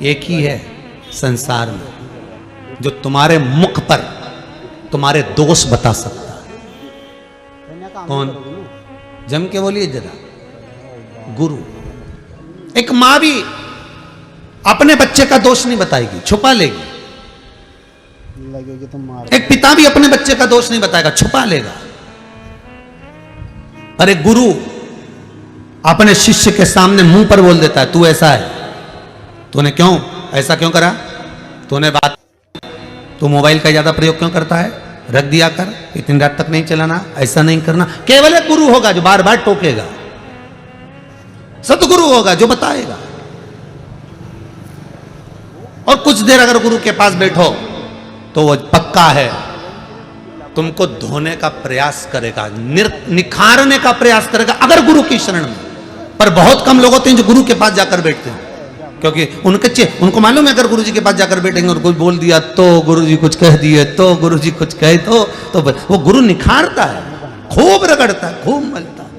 एक ही है संसार में जो तुम्हारे मुख पर तुम्हारे दोष बता सकता है। कौन? जम के बोलिए जरा। गुरु। एक मां भी अपने बच्चे का दोष नहीं बताएगी, छुपा लेगी। एक पिता भी अपने बच्चे का दोष नहीं बताएगा, छुपा लेगा। अरे गुरु अपने शिष्य के सामने मुंह पर बोल देता है तू ऐसा है, तूने क्यों ऐसा क्यों करा, तूने बात, तू मोबाइल का ज्यादा प्रयोग क्यों करता है, रख दिया कर, इतनी रात तक नहीं चलाना, ऐसा नहीं करना। केवल एक गुरु होगा जो बार बार टोकेगा, सतगुरु होगा जो बताएगा। और कुछ देर अगर गुरु के पास बैठो तो वो पक्का है तुमको धोने का प्रयास करेगा, निखारने का प्रयास करेगा अगर गुरु की शरण में। पर बहुत कम लोग होते हैं जो गुरु के पास जाकर बैठते हैं, क्योंकि उनको मालूम है अगर गुरु जी के पास जाकर बैठेंगे और कुछ बोल दिया तो, गुरु जी कुछ कह दिए तो, गुरु जी कुछ कहे तो वो गुरु निखारता है, खूब रगड़ता है, खूब मलता है।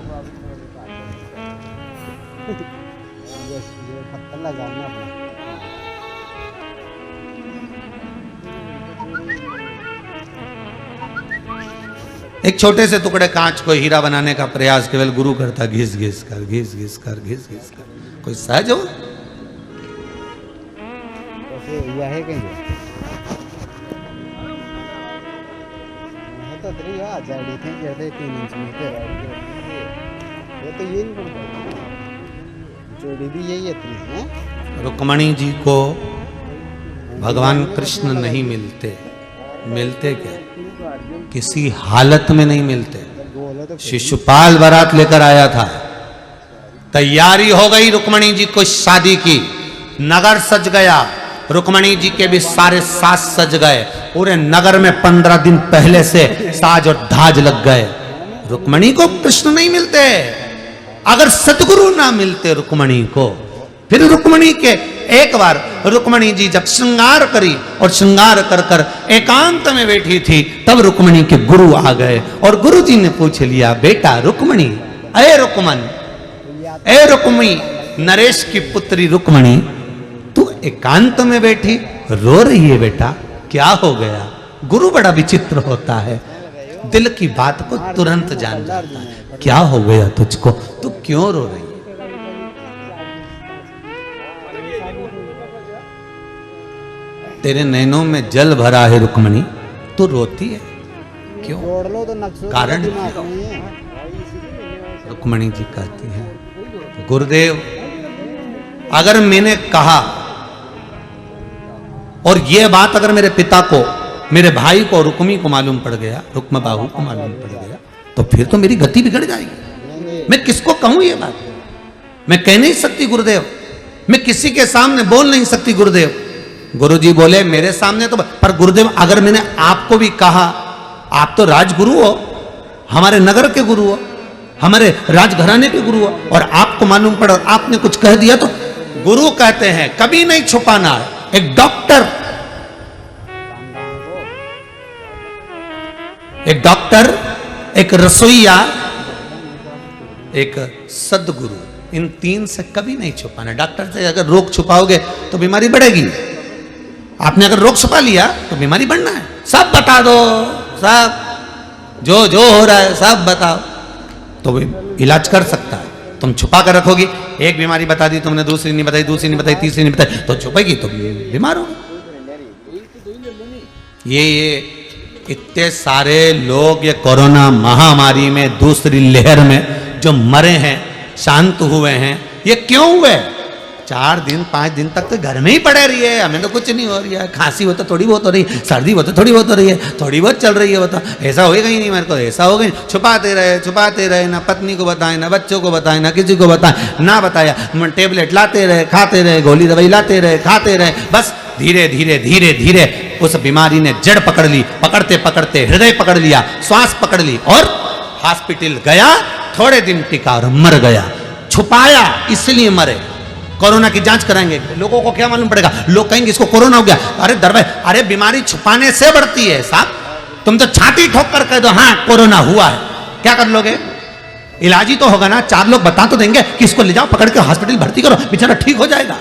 एक छोटे से टुकड़े कांच को हीरा बनाने का प्रयास केवल गुरु करता, घिस घिस कर, घिस घिस कर, घिस घिस कर। कोई सहज हो? रुक्मणी जी को भगवान कृष्ण नहीं मिलते, मिलते क्या? किसी हालत में नहीं मिलते। शिशुपाल बारात लेकर आया था, तैयारी हो गई रुक्मणी जी को शादी की, नगर सज गया, रुक्मणी जी के भी सारे साज सज गए, पूरे नगर में 15 दिन पहले से साज और धाज लग गए। रुक्मणी को कृष्ण नहीं मिलते। अगर सतगुरु ना मिलते रुक्मणी को, फिर रुक्मणी के एक बार रुक्मणी जी जब श्रृंगार करी और श्रृंगार कर कर एकांत में बैठी थी, तब रुक्मणी के गुरु आ गए और गुरु जी ने पूछ लिया, बेटा रुक्मणी, अरे रुक्मन ए रुक्मी, नरेश की पुत्री रुक्मणी, तू एकांत में बैठी रो रही है बेटा, क्या हो गया? गुरु बड़ा विचित्र होता है, दिल की बात को तुरंत जान जाता है। क्या हो गया तुझको, तू क्यों रो रही है? तेरे नैनों में जल भरा है रुक्मणी, तू रोती है क्यों? कारण रुक्मणी जी कहती है, गुरुदेव अगर मैंने कहा और ये बात अगर मेरे पिता को, मेरे भाई को, रुक्मी को मालूम पड़ गया, रुक्म बाहु को मालूम पड़ गया, तो फिर तो मेरी गति बिगड़ जाएगी। मैं किसको कहूं ये बात? मैं कह नहीं सकती गुरुदेव, मैं किसी के सामने बोल नहीं सकती गुरुदेव। गुरुजी बोले मेरे सामने तो, पर गुरुदेव अगर मैंने आपको भी कहा, आप तो राजगुरु हो, हमारे नगर के गुरु हो, हमारे राजघराने के गुरु हो, और आपको मालूम पड़ा और आपने कुछ कह दिया, तो गुरु कहते हैं कभी नहीं छुपाना है। एक डॉक्टर, एक रसोईया, एक सदगुरु, इन तीन से कभी नहीं छुपाना। डॉक्टर से अगर रोग छुपाओगे तो बीमारी बढ़ेगी, आपने अगर रोग छुपा लिया तो बीमारी बढ़ना है। सब बता दो, सब जो जो हो रहा है सब बताओ, तो इलाज कर सकता है। तुम छुपा कर रखोगी, एक बीमारी बता दी तुमने, दूसरी नहीं बताई, दूसरी नहीं बताई, तीसरी नहीं बताई, तो छुपेगी तो बीमार होगी। ये इतने सारे लोग ये कोरोना महामारी में, दूसरी लहर में जो मरे हैं, शांत हुए हैं, ये क्यों हुए? 4 दिन 5 दिन तक तो घर में ही पड़े रही है, हमें तो कुछ नहीं हो रही है। खांसी हो तो थोड़ी बहुत हो रही है, सर्दी हो तो थोड़ी बहुत हो रही है, थोड़ी बहुत चल रही है, वो तो ऐसा होएगा ही नहीं मेरे को, ऐसा होगा ही। छुपाते रहे, ना पत्नी को बताएं, ना बच्चों को बताएं, ना किसी को बताएं, ना बताया, टेबलेट लाते रहे, खाते रहे, गोली दवाई लाते रहे, खाते रहे, बस धीरे धीरे धीरे धीरे उस बीमारी ने जड़ पकड़ ली, पकड़ते पकड़ते हृदय पकड़ लिया, श्वास पकड़ ली, और हॉस्पिटल गया, थोड़े दिन टिका और मर गया। छुपाया इसलिए मरे। कोरोना की जांच कराएंगे, लोगों को क्या मालूम पड़ेगा? लोग कहेंगे इसको कोरोना हो गया, अरे दरबार, अरे बीमारी छुपाने से बढ़ती है साहब। तुम तो छाती ठोक कर कह दो हाँ कोरोना हुआ है, क्या कर लोगे? इलाज ही तो होगा ना, 4 लोग बता तो देंगे कि इसको ले जाओ, पकड़ के हॉस्पिटल भर्ती करो, बेचारा ठीक हो जाएगा।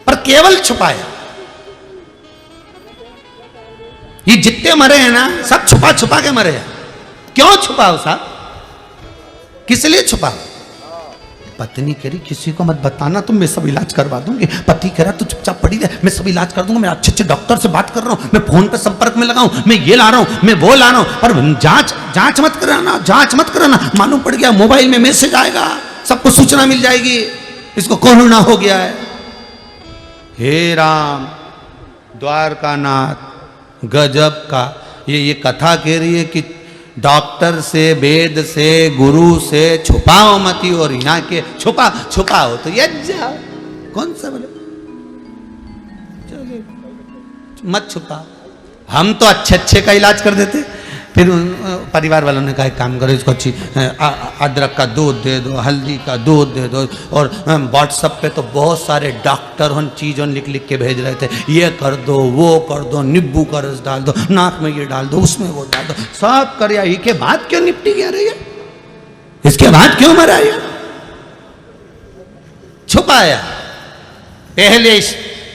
पर केवल छुपाया। ये जितने मरे हैं ना, सब छुपा छुपा के मरे हैं। क्यों छुपाओ साहब? किस लिए छुपाओ? पत्नी कह रही किसी को मत बताना, तुम, मैं सब इलाज करवा दूंगी। पति कह रहा तू चुपचाप पड़ी रहे, मैं सब इलाज कर दूंगा, मैं अच्छे अच्छे डॉक्टर से बात कर रहा हूं, मैं फोन पे संपर्क में लगाऊं, मैं ये ला रहा हूं, मैं वो ला रहा हूं। पर जांच मत कराना, जांच मत कराना, मालूम पड़ गया मोबाइल में मैसेज आएगा, सबको सूचना मिल जाएगी इसको कोरोना हो गया है। हे राम, द्वारकानाथ, गजब का ये कथा कह रही है कि डॉक्टर से, वेद से, गुरु से छुपाओ मती, और यहाँ के छुपाओ तो ये जाओ। कौन सा बोले चलो मत छुपाओ, हम तो अच्छे का इलाज कर देते। फिर परिवार वालों ने कहा एक काम करो, इसको अच्छी अदरक का दूध दे दो, हल्दी का दूध दे दो, और व्हाट्सएप पे तो बहुत सारे डॉक्टर उन चीज़ों लिख के भेज रहे थे, ये कर दो, वो कर दो, नींबू का रस डाल दो, नाक में ये डाल दो, उसमें वो डाल दो, सब कर। इसके बाद क्यों निपटी गया रही है? इसके बाद क्यों मरा? छुपाया। पहले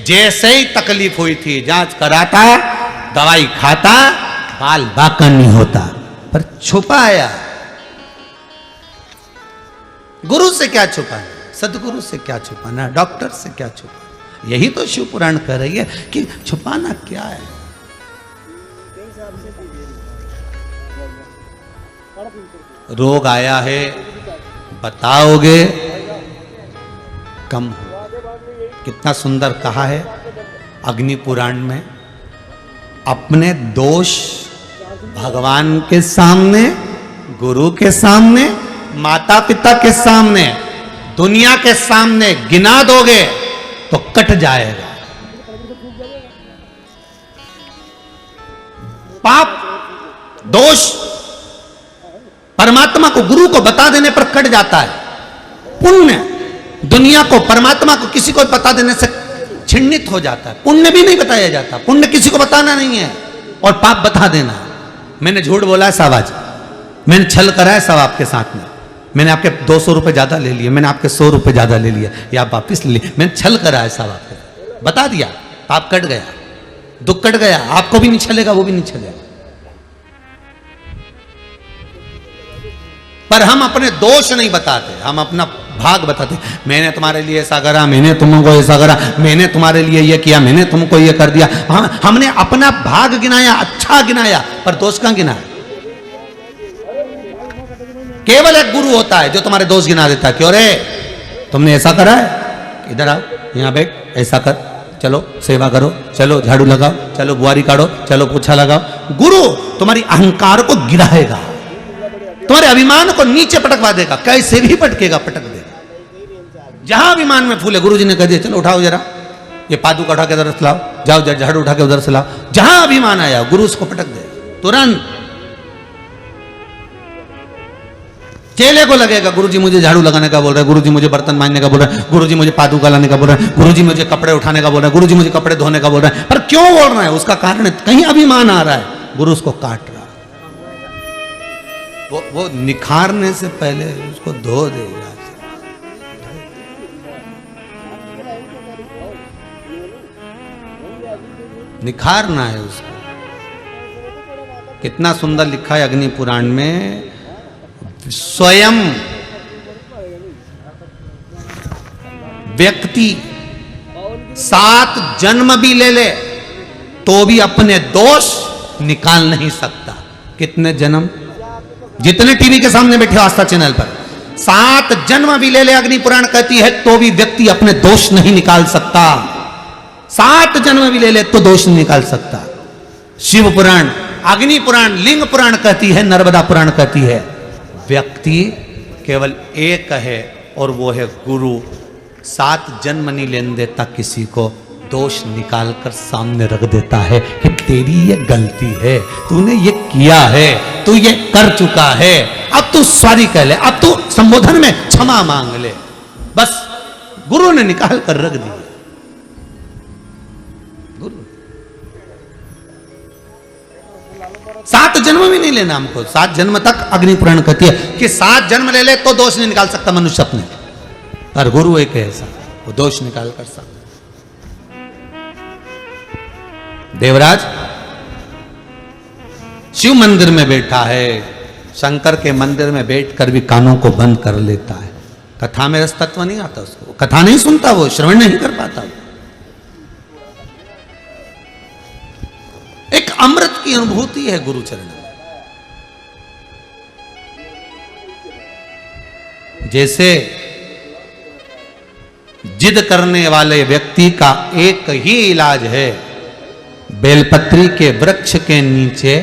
जैसे ही तकलीफ हुई थी जांच कराता, दवाई खाता, बाल बाका नहीं होता, पर छुपाया। गुरु से क्या छुपाना, सदगुरु से क्या छुपाना, डॉक्टर से क्या छुपाना? यही तो शिव पुराण कह रही है कि छुपाना क्या है। रोग आया है बताओगे कम हो। कितना सुंदर कहा है अग्नि पुराण में, अपने दोष भगवान के सामने, गुरु के सामने, माता पिता के सामने, दुनिया के सामने गिना दोगे तो कट जाएगा। पाप दोष परमात्मा को, गुरु को बता देने पर कट जाता है। पुण्य दुनिया को, परमात्मा को, किसी को बता देने से छिन्नित हो जाता है। पुण्य भी नहीं बताया जाता, पुण्य किसी को बताना नहीं है, और पाप बता देना। मैंने झूठ बोला है सब, आज मैंने छल करा है सब आपके साथ में, मैंने आपके 200 रुपये ज़्यादा ले लिए, मैंने आपके 100 रुपये ज़्यादा ले लिया, या आप वापिस ले लिए, मैंने छल करा है साहब, आपको बता दिया, पाप कट गया, दुख कट गया, आपको भी नहीं छलेगा, वो भी नहीं छलेगा। पर हम अपने दोष नहीं बताते, हम अपना भाग बताते। मैंने तुम्हारे लिए ऐसा करा, मैंने तुमको ऐसा करा, मैंने तुम्हारे लिए ये किया, मैंने तुमको ये कर दिया। हमने अपना भाग गिनाया, अच्छा गिनाया, पर दोष कहां गिनाया? केवल एक गुरु होता है जो तुम्हारे दोष गिना देता है। क्यों रे, तुमने ऐसा करा है, इधर आओ, यहां बैठ, ऐसा कर, चलो सेवा करो, चलो झाड़ू लगाओ, चलो बुआरी काटो, चलो पोछा लगाओ। गुरु तुम्हारी अहंकार को गिराएगा, तुम्हारे अभिमान को नीचे पटकवा देगा, कैसे भी पटकेगा, पटक देगा। जहां अभिमान में फूले, गुरु जी ने कह दिया चलो उठाओ जरा, ये पादुका उठा के उधर से लाओ, जाओ झाड़ू उठा के उधर से लाओ, जहां अभिमान आया गुरु उसको पटक दे तुरंत। चेले को लगेगा गुरुजी मुझे झाड़ू लगाने का बोल रहे हैं, गुरुजी मुझे बर्तन मांजने का बोल रहे हैं, गुरुजी मुझे पादुका लाने का बोल रहे हैं, गुरुजी मुझे कपड़े उठाने का बोल रहे हैं, गुरुजी मुझे कपड़े धोने का बोल रहे हैं। पर क्यों बोल रहा है? उसका कारण कहीं अभिमान आ रहा है, गुरु उसको काट रहा है। वो निखारने से पहले उसको धो देगा। निखारना है उसको। कितना सुंदर लिखा है अग्नि पुराण में, स्वयं व्यक्ति 7 जन्म भी ले ले तो भी अपने दोष निकाल नहीं सकता। कितने जन्म? जितने टीवी के सामने बैठे आस्था चैनल पर, 7 जन्म भी ले ले, अग्नि पुराण कहती है, तो भी व्यक्ति अपने दोष नहीं निकाल सकता। 7 जन्म भी ले ले तो दोष नहीं निकाल सकता। शिव पुराण, अग्नि पुराण, लिंग पुराण कहती है, नर्मदा पुराण कहती है, व्यक्ति केवल एक है और वो है गुरु। 7 जन्म नहीं लेने देता किसी को, दोष निकाल कर सामने रख देता है कि तेरी ये गलती है, तूने ये किया है, तू ये कर चुका है, अब तू सॉरी कह ले, अब तू संबोधन में क्षमा मांग ले। बस गुरु ने निकाल कर रख दिया। गुरु 7 जन्म भी नहीं लेना हमको। 7 जन्म तक अग्नि पुराण कहती है कि 7 जन्म ले ले तो दोष नहीं निकाल सकता मनुष्य अपने, पर गुरु एक ऐसा, वो दोष निकाल कर सकता। देवराज शिव मंदिर में बैठा है, शंकर के मंदिर में बैठकर भी कानों को बंद कर लेता है। कथा में रस तत्व नहीं आता उसको, कथा नहीं सुनता, वो श्रवण नहीं कर पाता। एक अमृत की अनुभूति है गुरु चरण में। जैसे जिद करने वाले व्यक्ति का एक ही इलाज है, बेलपत्री के वृक्ष के नीचे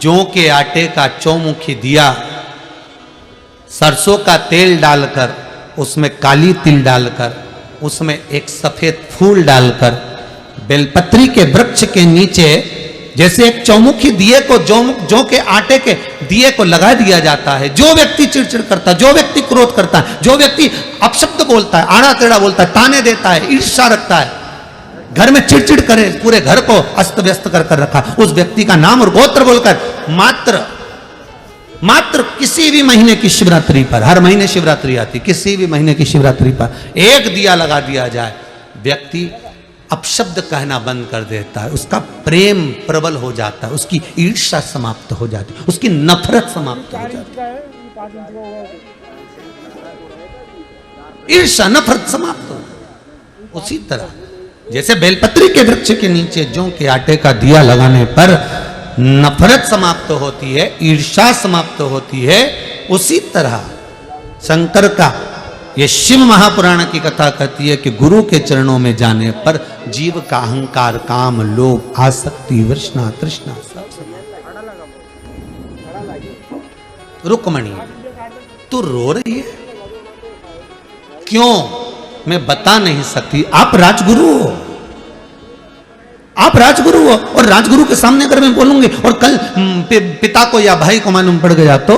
जौ के आटे का चौमुखी दिया, सरसों का तेल डालकर, उसमें काली तिल डालकर, उसमें एक सफेद फूल डालकर, बेलपत्री के वृक्ष के नीचे जैसे एक चौमुखी दिए को जौ के आटे के दिए को लगा दिया जाता है। जो व्यक्ति चिड़चिड़ करता है, जो व्यक्ति क्रोध करता है, जो व्यक्ति अपशब्द बोलता है, आड़ा टेढ़ा बोलता है, ताने देता है, ईर्ष्या रखता है, घर में चिड़चिड़ करे, पूरे घर को अस्त व्यस्त कर रखा, उस व्यक्ति का नाम और गोत्र बोलकर मात्र किसी भी महीने की शिवरात्रि पर, हर महीने शिवरात्रि आती, किसी भी महीने की शिवरात्रि पर एक दिया लगा दिया जाए, व्यक्ति अपशब्द कहना बंद कर देता है, उसका प्रेम प्रबल हो जाता है, उसकी ईर्ष्या समाप्त हो जाती है, उसकी नफरत समाप्त हो जाती है, ईर्ष्या नफरत समाप्त हो। उसी तरह जैसे बेलपत्री के वृक्ष के नीचे जौ के आटे का दिया लगाने पर नफरत समाप्त होती है, ईर्ष्या समाप्त होती है, उसी तरह शंकर का ये शिव महापुराण की कथा कहती है कि गुरु के चरणों में जाने पर जीव का अहंकार, काम, लोभ, आसक्ति, वृष्णा, तृष्णा सब रुक्मणी तू रो रही है क्यों? मैं बता नहीं सकती। आप राजगुरु हो, आप राजगुरु हो, और राजगुरु के सामने अगर मैं बोलूंगी और कल पिता को या भाई को मालूम पड़ गया तो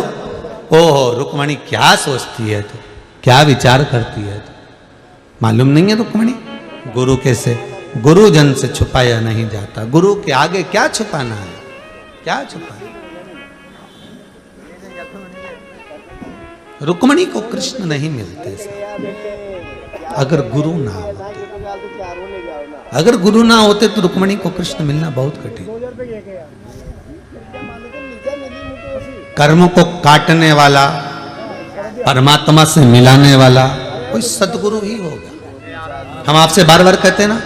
ओहो रुक्मणी क्या सोचती है, तो क्या विचार करती है, तो मालूम नहीं है रुक्मणी। गुरु कैसे, गुरुजन से छुपाया नहीं जाता, गुरु के आगे क्या छुपाना है, क्या छुपाना। रुक्मणी को कृष्ण नहीं मिलते अगर गुरु ना होते। अगर गुरु ना होते तो रुक्मणी को कृष्ण मिलना बहुत कठिन। कर्म को काटने वाला, परमात्मा से मिलाने वाला कोई सदगुरु ही होगा। हम आपसे बार बार कहते हैं ना,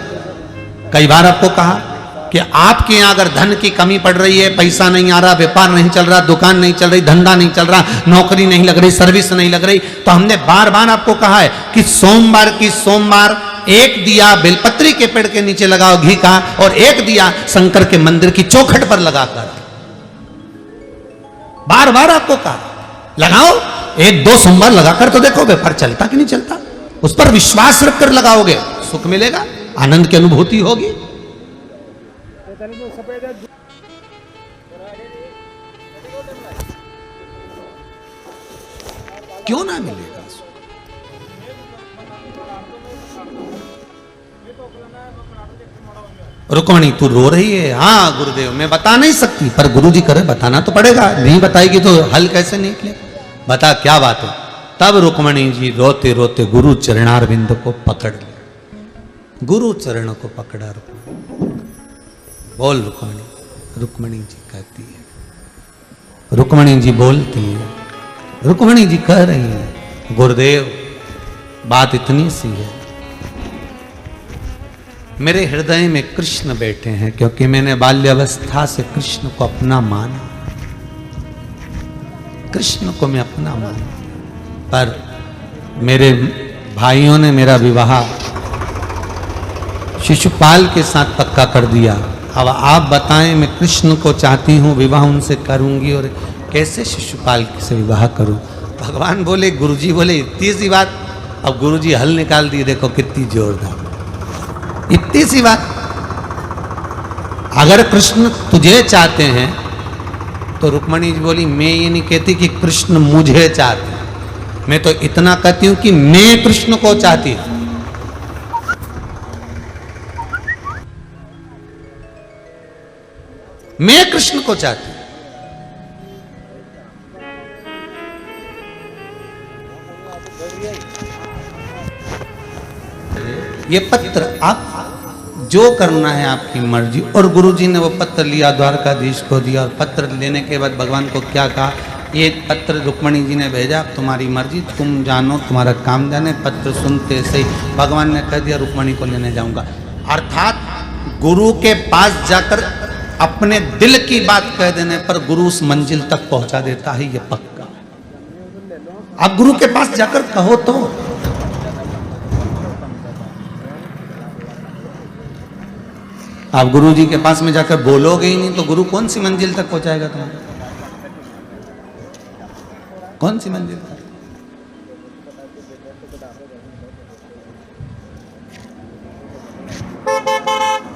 कई बार आपको कहा कि आपके यहाँ अगर धन की कमी पड़ रही है, पैसा नहीं आ रहा, व्यापार नहीं चल रहा, दुकान नहीं चल रही, धंधा नहीं चल रहा, नौकरी नहीं लग रही, सर्विस नहीं लग रही, तो हमने बार बार आपको कहा है कि सोमवार एक दिया बेलपत्री के पेड़ के नीचे लगाओ घी का, और एक दिया शंकर के मंदिर की चौखट पर लगाकर। बार बार आपको कहा लगाओ, एक दो सोमवार लगाकर तो देखो व्यापार चलता कि नहीं चलता। उस पर विश्वास रखकर लगाओगे, सुख मिलेगा, आनंद की अनुभूति होगी। क्यों ना मिलेगा? रुक्मणी तू रो रही है? हाँ गुरुदेव मैं बता नहीं सकती, पर गुरुजी करे बताना तो पड़ेगा, नहीं बताएगी तो हल कैसे निकले, बता क्या बात है। तब रुक्मणी जी रोते रोते गुरु चरणारविंद को पकड़ ले, गुरु चरण को पकड़ा रुक्मणी। बोल रुक्मणी। रुक्मणी जी कहती है, रुक्मणी जी बोलती है, रुक्मणी जी कह रही है, गुरुदेव बात इतनी सी है, मेरे हृदय में कृष्ण बैठे हैं, क्योंकि मैंने बाल्यावस्था से कृष्ण को अपना माना, कृष्ण को मैं अपना माना, पर मेरे भाइयों ने मेरा विवाह शिशुपाल के साथ पक्का कर दिया। अब आप बताएं, मैं कृष्ण को चाहती हूँ, विवाह उनसे करूंगी, और कैसे शिशुपाल से विवाह करूं? भगवान बोले, गुरुजी बोले इतनी सी बात। अब गुरुजी हल निकाल दिए, देखो कितनी जोरदार, इतनी सी बात। अगर कृष्ण तुझे चाहते हैं तो रुक्मणी जी बोली, मैं ये नहीं कहती कि कृष्ण मुझे चाहते, मैं तो इतना कहती हूं कि मैं कृष्ण को चाहती हूं। मैं कृष्ण को चाहती हूं। ये पत्र आप जो करना है आपकी मर्जी। और गुरुजी ने वो पत्र लिया, द्वारकाधीश को दिया, और पत्र लेने के बाद भगवान को क्या कहा, ये पत्र रुक्मणी जी ने भेजा, अब तुम्हारी मर्जी, तुम जानो, तुम्हारा काम जाने। पत्र सुनते से ही भगवान ने कह दिया रुक्मणी को लेने जाऊंगा। अर्थात गुरु के पास जाकर अपने दिल की बात कह देने पर गुरु उस मंजिल तक पहुंचा देता है, ये पक्का। आप गुरु के पास जाकर कहो तो, आप गुरु जी के पास में जाकर बोलोगे ही नहीं तो गुरु कौन सी मंजिल तक पहुंचाएगा तुम्हें? कौन सी मंजिल तक?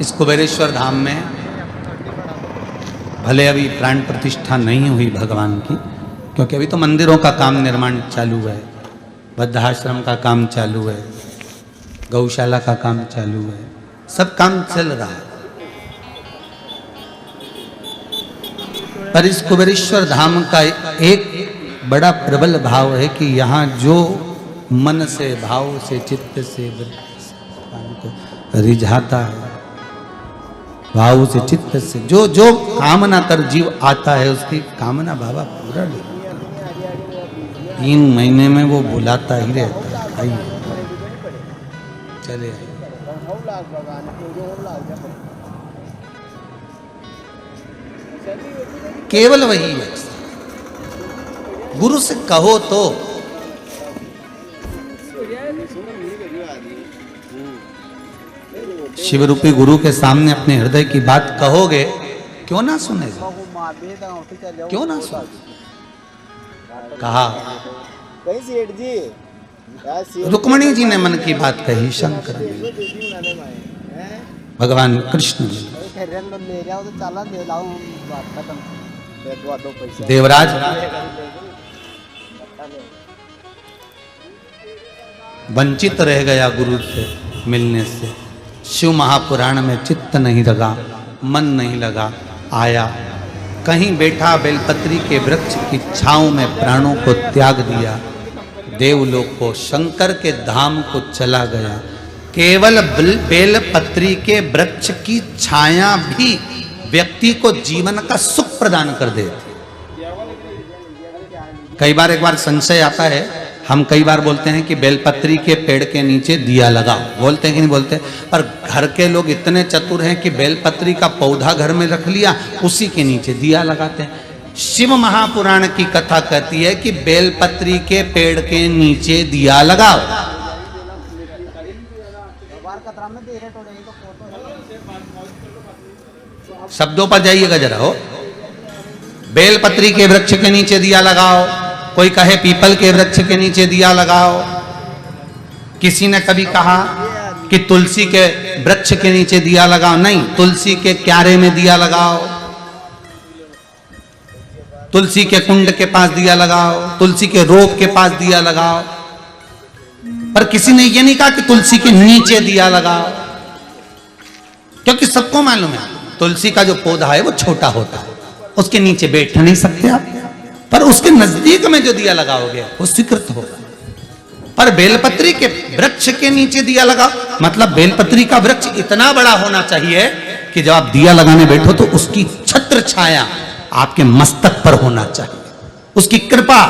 इस कुबेरेश्वर धाम में भले अभी प्राण प्रतिष्ठा नहीं हुई भगवान की, क्योंकि अभी तो मंदिरों का काम निर्माण चालू है, वृद्धाश्रम का काम चालू है, गौशाला का काम चालू है, सब काम चल रहा है। पर इस कुबेरेश्वर धाम का एक बड़ा प्रबल भाव है कि यहाँ जो मन से, भाव से, चित्त से को रिझाता है, भाव से, चित्त से जो जो कामना कर जीव आता है, उसकी कामना बाबा पूरा लेता है। 3 महीने में वो बुलाता ही रहता है, आइए चले आइए। केवल वही है, गुरु से कहो तो। शिव रूपी गुरु के सामने अपने हृदय की बात कहोगे, क्यों ना सुनेगा, क्यों ना सुने। कहा रुक्मणी जी ने मन की बात कही, शंकर ने, भगवान कृष्ण जी। देवराज वंचित रह गया गुरु से मिलने से। शिव महापुराण में चित्त नहीं लगा, मन नहीं लगा, आया कहीं बैठा बेलपत्री के वृक्ष की छांव में प्राणों को त्याग दिया। देवलोक को, शंकर के धाम को चला गया। केवल बेलपत्री के वृक्ष की छाया भी व्यक्ति को जीवन का सुख प्रदान कर देती। कई बार एक बार संशय आता है, हम कई बार बोलते हैं कि बेलपत्री के पेड़ के नीचे दिया लगाओ, बोलते हैं कि नहीं बोलते, पर घर के लोग इतने चतुर हैं कि बेलपत्री का पौधा घर में रख लिया, उसी के नीचे दिया लगाते हैं। शिव महापुराण की कथा कहती है कि बेलपत्री के पेड़ के नीचे दिया लगाओ। शब्दों पर जाइएगा जरा हो। बेलपत्री के वृक्ष के नीचे दिया लगाओ, कोई कहे पीपल के वृक्ष के नीचे दिया लगाओ। किसी ने कभी कहा कि तुलसी के वृक्ष के नीचे दिया लगाओ, नहीं, तुलसी के क्यारे में दिया लगाओ, तुलसी के कुंड के पास दिया लगाओ, तुलसी के रोप के पास दिया लगाओ। पर किसी ने यह नहीं कहा कि तुलसी के नीचे दिया लगाओ, क्योंकि सबको मालूम है तुलसी का जो पौधा है वो छोटा होता है, उसके नीचे बैठ नहीं सकते आप, पर उसके नजदीक में जो दिया लगाओगे वो स्वीकृत होगा। पर बेलपत्री के वृक्ष के नीचे दिया लगाओ, मतलब बेलपत्री का वृक्ष इतना बड़ा होना चाहिए कि जब आप दिया लगाने बैठो तो उसकी छत्र छाया आपके मस्तक पर होना चाहिए, उसकी कृपा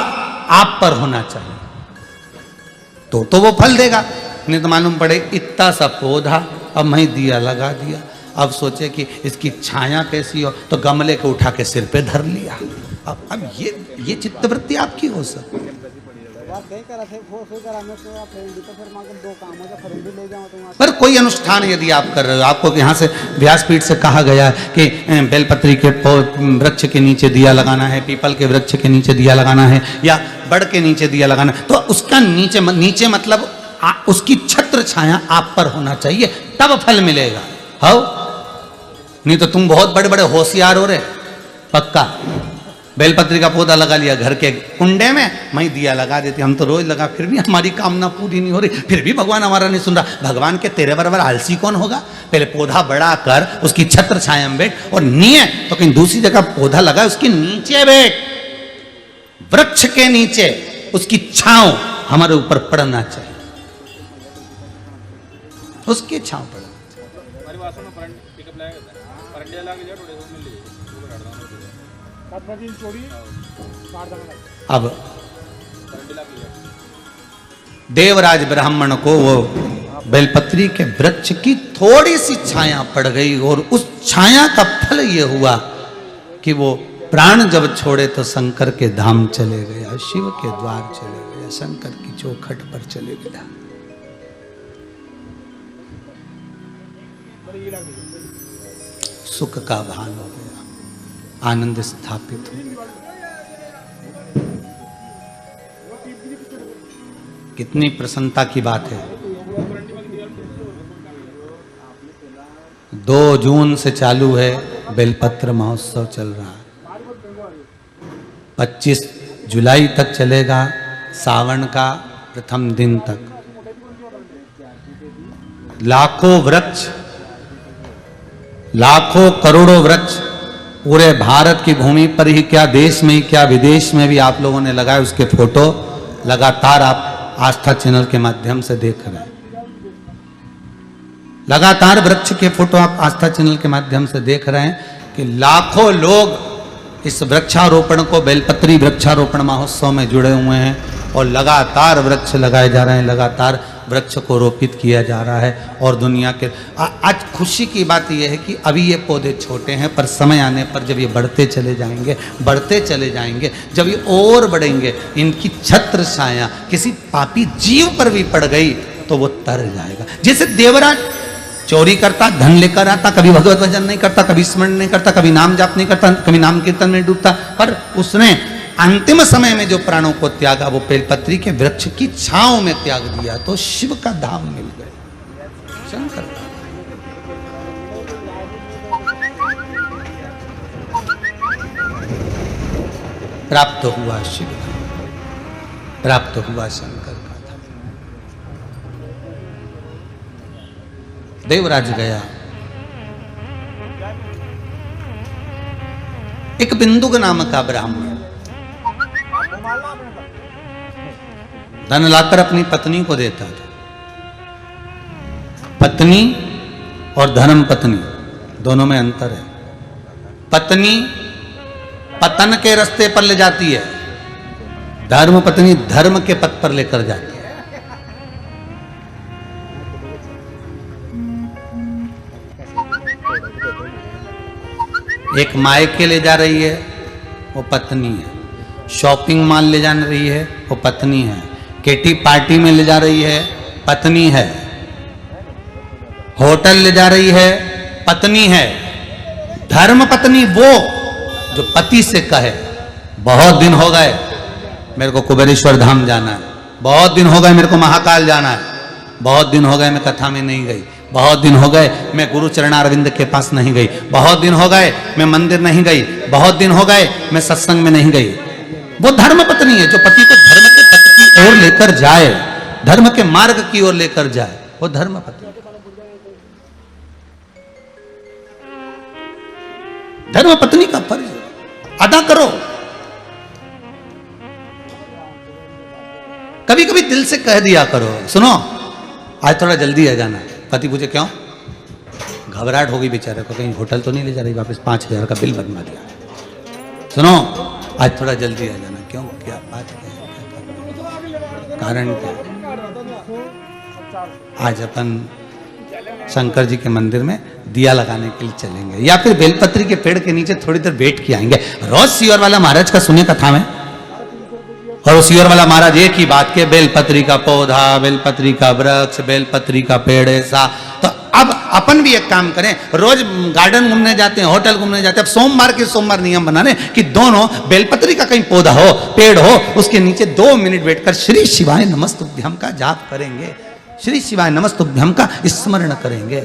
आप पर होना चाहिए, तो वो फल देगा। नहीं तो मालूम पड़े इतना सा पौधा, अब मैं दिया लगा दिया, अब सोचे कि इसकी छाया कैसी हो, तो गमले को उठा के सिर पे धर लिया। अब ये चित्तवृत्ति आपकी हो सर। पर कोई अनुष्ठान यदि आप कर रहे हो, आपको यहाँ से व्यासपीठ से कहा गया है कि बेलपत्री के वृक्ष के नीचे दिया लगाना है, पीपल के वृक्ष के नीचे दिया लगाना है, या बड़ के नीचे दिया लगाना है, तो उसका नीचे मतलब उसकी छत्र छाया आप पर होना चाहिए, तब फल मिलेगा। हो नहीं तो तुम बहुत बड़े बड़े होशियार हो रहे, पक्का बेलपत्री का पौधा लगा लिया घर के कुंडे में, मैं दिया लगा देती, हम तो रोज लगा, फिर भी हमारी कामना पूरी नहीं हो रही, फिर भी भगवान हमारा नहीं सुन रहा। भगवान के तेरे बराबर आलसी कौन होगा? पहले पौधा बड़ा कर, उसकी छत्र छाया में बैठ, और नहीं है तो कहीं दूसरी जगह पौधा लगा उसके नीचे बैठ, वृक्ष के नीचे उसकी छांव हमारे ऊपर पड़ना चाहिए, उसकी छांव पड़ना। अब देवराज ब्राह्मण को वो बेलपत्री के वृक्ष की थोड़ी सी छाया पड़ गई, और उस छाया का फल ये हुआ कि वो प्राण जब छोड़े तो शंकर के धाम चले गया, शिव के द्वार चले गया, शंकर की चौखट पर चले गया। सुख का भान हो गया, आनंद स्थापित हो गया। कितनी प्रसन्नता की बात है। 2 जून से चालू है बेलपत्र महोत्सव चल रहा है, 25 जुलाई तक चलेगा, सावन का प्रथम दिन तक। लाखों वृक्ष, लाखों करोड़ों वृक्ष पूरे भारत की भूमि पर ही क्या, देश में ही क्या, विदेश में भी आप लोगों ने लगाए, उसके फोटो लगातार आप आस्था चैनल के माध्यम से देख रहे हैं। लगातार वृक्ष के फोटो आप आस्था चैनल के माध्यम से देख रहे हैं कि लाखों लोग इस वृक्षारोपण को, बेलपत्री वृक्षारोपण महोत्सव में जुड़े हुए हैं, और लगातार वृक्ष लगाए जा रहे हैं, लगातार वृक्ष को रोपित किया जा रहा है। और दुनिया के आज खुशी की बात यह है कि अभी ये पौधे छोटे हैं, पर समय आने पर जब ये बढ़ते चले जाएंगे, बढ़ते चले जाएंगे, जब ये और बढ़ेंगे, इनकी छत्र छाया किसी पापी जीव पर भी पड़ गई तो वो तर जाएगा। जैसे देवराज चोरी करता, धन लेकर आता, कभी भगवत भजन नहीं करता, कभी स्मरण नहीं करता, कभी नाम जाप नहीं करता, कभी नाम कीर्तन में डूबता, पर उसने अंतिम समय में जो प्राणों को त्यागा वो बेलपत्री के वृक्ष की छांव में त्याग दिया, तो शिव का धाम मिल गया, शंकर का। प्राप्त हुआ शिव धाम, प्राप्त हुआ शंकर का धाम। देवराज गया, एक बिंदुक नाम का ब्राह्मण, धन लाकर अपनी पत्नी को देता था। पत्नी और धर्म पत्नी दोनों में अंतर है। पत्नी पतन के रास्ते पर ले जाती है, धर्म पत्नी धर्म के पथ पर लेकर जाती है। एक मायके ले जा रही है, वो पत्नी है। शॉपिंग मॉल ले जा रही है, वो पत्नी है। केटी पार्टी में ले जा रही है, पत्नी है। होटल ले जा रही है, पत्नी है। धर्म पत्नी वो जो पति से कहे बहुत दिन हो गए मेरे को कुबेरेश्वर धाम जाना है, बहुत दिन हो गए मेरे को महाकाल जाना है, बहुत दिन हो गए मैं कथा में नहीं गई, बहुत दिन हो गए मैं गुरु चरणारविंद के पास नहीं गई, बहुत दिन हो गए मैं मंदिर नहीं गई, बहुत दिन हो गए मैं सत्संग में नहीं गई। वो धर्म पत्नी है जो पति को धर्म के पथ की ओर लेकर जाए, धर्म के मार्ग की ओर लेकर जाए, वो धर्म पत्नी। धर्म पत्नी का फर्ज अदा करो। कभी कभी दिल से कह दिया करो, सुनो आज थोड़ा जल्दी आ जाना। पति पूछे क्यों? घबराहट होगी बेचारे को, कहीं होटल तो नहीं ले जा रही वापस, 5,000 का बिल बनवा दिया। सुनो आज थोड़ा जल्दी आ जाना। क्यों? क्या बात है? कारण क्या? आज अपन शंकर जी के मंदिर में दिया लगाने के लिए चलेंगे, या फिर बेलपत्री के पेड़ के नीचे थोड़ी देर बैठ के आएंगे। रोज सीवर वाला महाराज का सुने कथा में, और सीवर वाला महाराज एक ही बात के, बेलपत्री का पौधा, बेलपत्री का वृक्ष, बेलपत्री का पेड़ ऐसा। तो अब अपन भी एक काम करें, रोज गार्डन घूमने जाते हैं, होटल घूमने जाते हैं, अब सोमवार के सोमवार नियम बनाने कि दोनों बेलपत्री का कहीं पौधा हो, पेड़ हो, उसके नीचे 2 मिनट बैठकर श्री शिवाय नमस्तुभ्यं का जाप करेंगे, श्री शिवाय नमस्तुभ्यं का स्मरण करेंगे,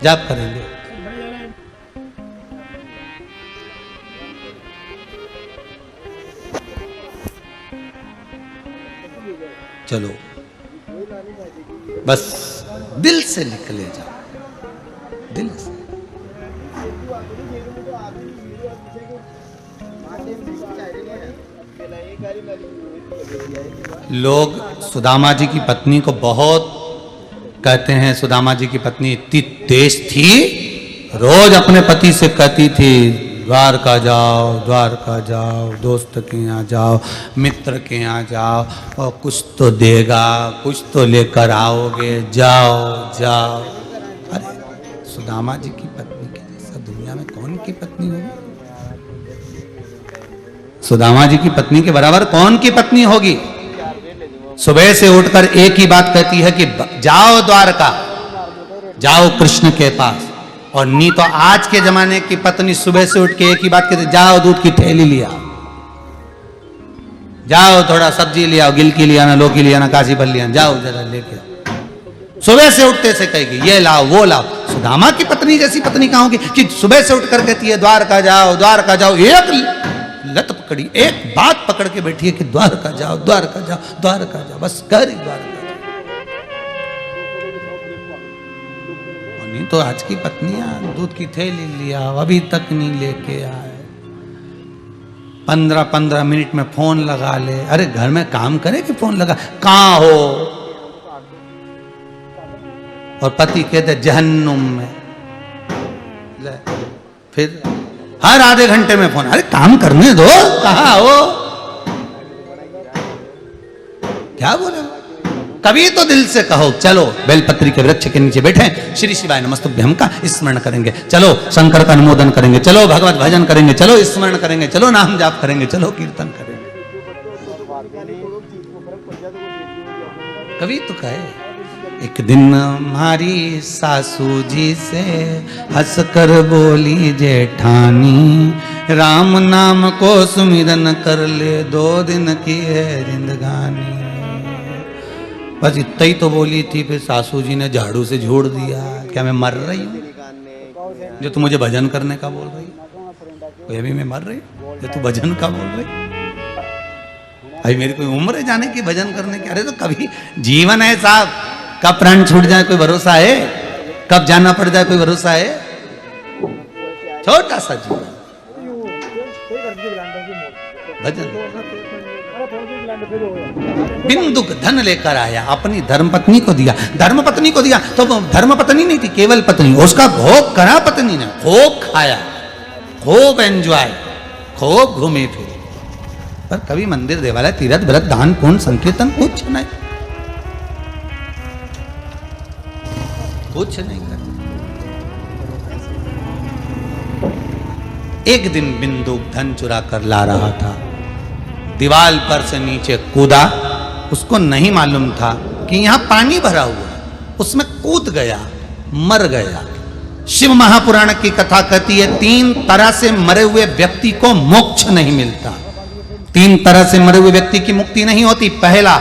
जाप करेंगे। चलो बस दिल से निकले जाओ, दिल से। लोग सुदामा जी की पत्नी को बहुत कहते हैं, सुदामा जी की पत्नी इतनी तेज थी, रोज अपने पति से कहती थी द्वारका जाओ, द्वारका जाओ, दोस्त के यहाँ जाओ, मित्र के यहाँ जाओ, और कुछ तो देगा, कुछ तो लेकर आओगे, जाओ जाओ। अरे सुदामा जी की पत्नी के जैसा दुनिया में कौन की पत्नी होगी? सुदामा जी की पत्नी के बराबर कौन की पत्नी होगी? सुबह से उठकर एक ही बात कहती है कि जाओ द्वारका, जाओ कृष्ण के पास। और नहीं तो आज के जमाने की पत्नी सुबह से उठ के एक ही बात कहती, जाओ दूध की थैली लिया, जाओ थोड़ा सब्जी ले आओ, गिलकी ले आना, लौकी ले आना, काशी फल ले आना, जाओ जरा लेके आओ। सुबह से उठते से कहेगी ये लाओ वो लाओ। सुदामा की पत्नी जैसी पत्नी कहाँ होगी कि सुबह से उठकर कहती है द्वारका जाओ, द्वारका जाओ। एक लत पकड़ी, एक बात पकड़ के बैठी है कि द्वारका जाओ, द्वारका जाओ, द्वारका जाओ, बस कर ही द्वारका। नहीं तो आज की पत्नियां दूध की थैली लिया, अभी तक नहीं लेके आए, 15-15 मिनट में फोन लगा ले। अरे घर में काम करे कि फोन लगा, कहां हो? और पति कहते जहन्नुम में। फिर हर आधे घंटे में फोन, अरे काम करने दो, कहां हो? क्या बोले? कभी तो दिल से कहो चलो बेलपत्री के वृक्ष के नीचे बैठे श्री शिवाय नमस्तुभ्यं का स्मरण करेंगे, चलो शंकर का अनुमोदन करेंगे, चलो भगवत भजन करेंगे, चलो स्मरण करेंगे, चलो नाम जाप करेंगे, चलो कीर्तन करेंगे। कभी तो कहे एक दिन हमारी सासू जी से हंसकर बोली जेठानी, राम नाम को सुमिरन कर ले, 2 दिन की है जिंदगानी। बस इतना ही तो बोली थी, फिर सासू जी ने झाड़ू से झोड़ दिया। क्या मैं मर रही हूँ जो तू मुझे भजन करने का बोल रही? अभी मैं मर रही हूँ जो तू भजन का बोल रही? अभी मेरी कोई उम्र है जाने की भजन करने की? अरे तो कभी जीवन है साहब, कब प्राण छूट जाए कोई भरोसा है? कब जाना पड़ जाए कोई भरोसा है? छोटा सा जीवन। भजन। बिंदुक धन लेकर आया, अपनी धर्मपत्नी को दिया। धर्मपत्नी को दिया तो वो धर्मपत्नी नहीं थी, केवल पत्नी। उसका भोग करा पत्नी ने, खूब खाया, खूब एंजॉय, खूब घूमे फिरे। पर कभी मंदिर, देवालय, तीर्थ, व्रत, दान, पुण्य, संकीर्तन कुछ नहीं, कुछ नहीं कर। एक दिन बिंदुक धन चुरा कर ला रहा था, दीवार पर से नीचे कूदा। उसको नहीं मालूम था कि यहां पानी भरा हुआ है, उसमें कूद गया, मर गया। शिव महापुराण की कथा कहती है 3 तरह से मरे हुए व्यक्ति को मोक्ष नहीं मिलता। 3 तरह से मरे हुए व्यक्ति की मुक्ति नहीं होती। पहला,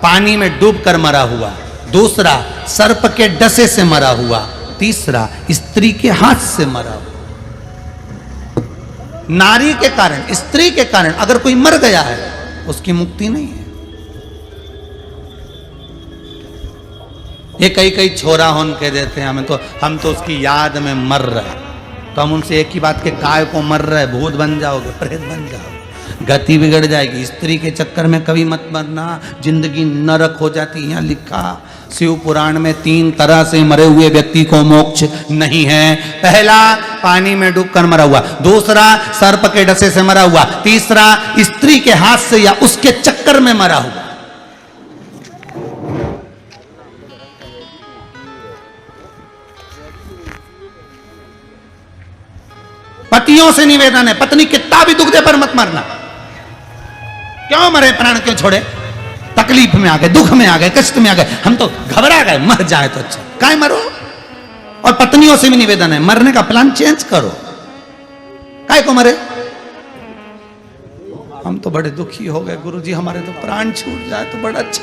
पानी में डूबकर मरा हुआ। दूसरा, सर्प के डसे से मरा हुआ। तीसरा, स्त्री के हाथ से मरा हुआ। नारी के कारण, स्त्री के कारण अगर कोई मर गया है, उसकी मुक्ति नहीं है। ये कई छोरा होन कह देते हैं हमें, तो हम तो उसकी याद में मर रहे। तो हम उनसे एक ही बात के, काय को मर रहे, भूत बन जाओगे, प्रेत बन जाओगे, गति बिगड़ जाएगी। स्त्री के चक्कर में कभी मत मरना, जिंदगी नरक हो जाती। यहाँ लिखा शिव पुराण में 3 तरह से मरे हुए व्यक्ति को मोक्ष नहीं है। पहला, पानी में डूबकर मरा हुआ। दूसरा, सर्प के डसे से मरा हुआ। तीसरा, स्त्री के हाथ से या उसके चक्कर में मरा हुआ। पतियों से निवेदन है, पत्नी कितना भी दुख दे पर मत मरना। क्यों मरे, प्राण क्यों छोड़े? तकलीफ में आ गए, दुख में आ गए, कष्ट में आ गए, हम तो घबरा गए, मर जाए तो अच्छा, काहे मरो। और पत्नियों से भी निवेदन है, मरने का प्लान चेंज करो, काहे को मरे। हम तो बड़े दुखी हो गए गुरुजी, हमारे तो प्राण छूट जाए तो बड़ा अच्छा।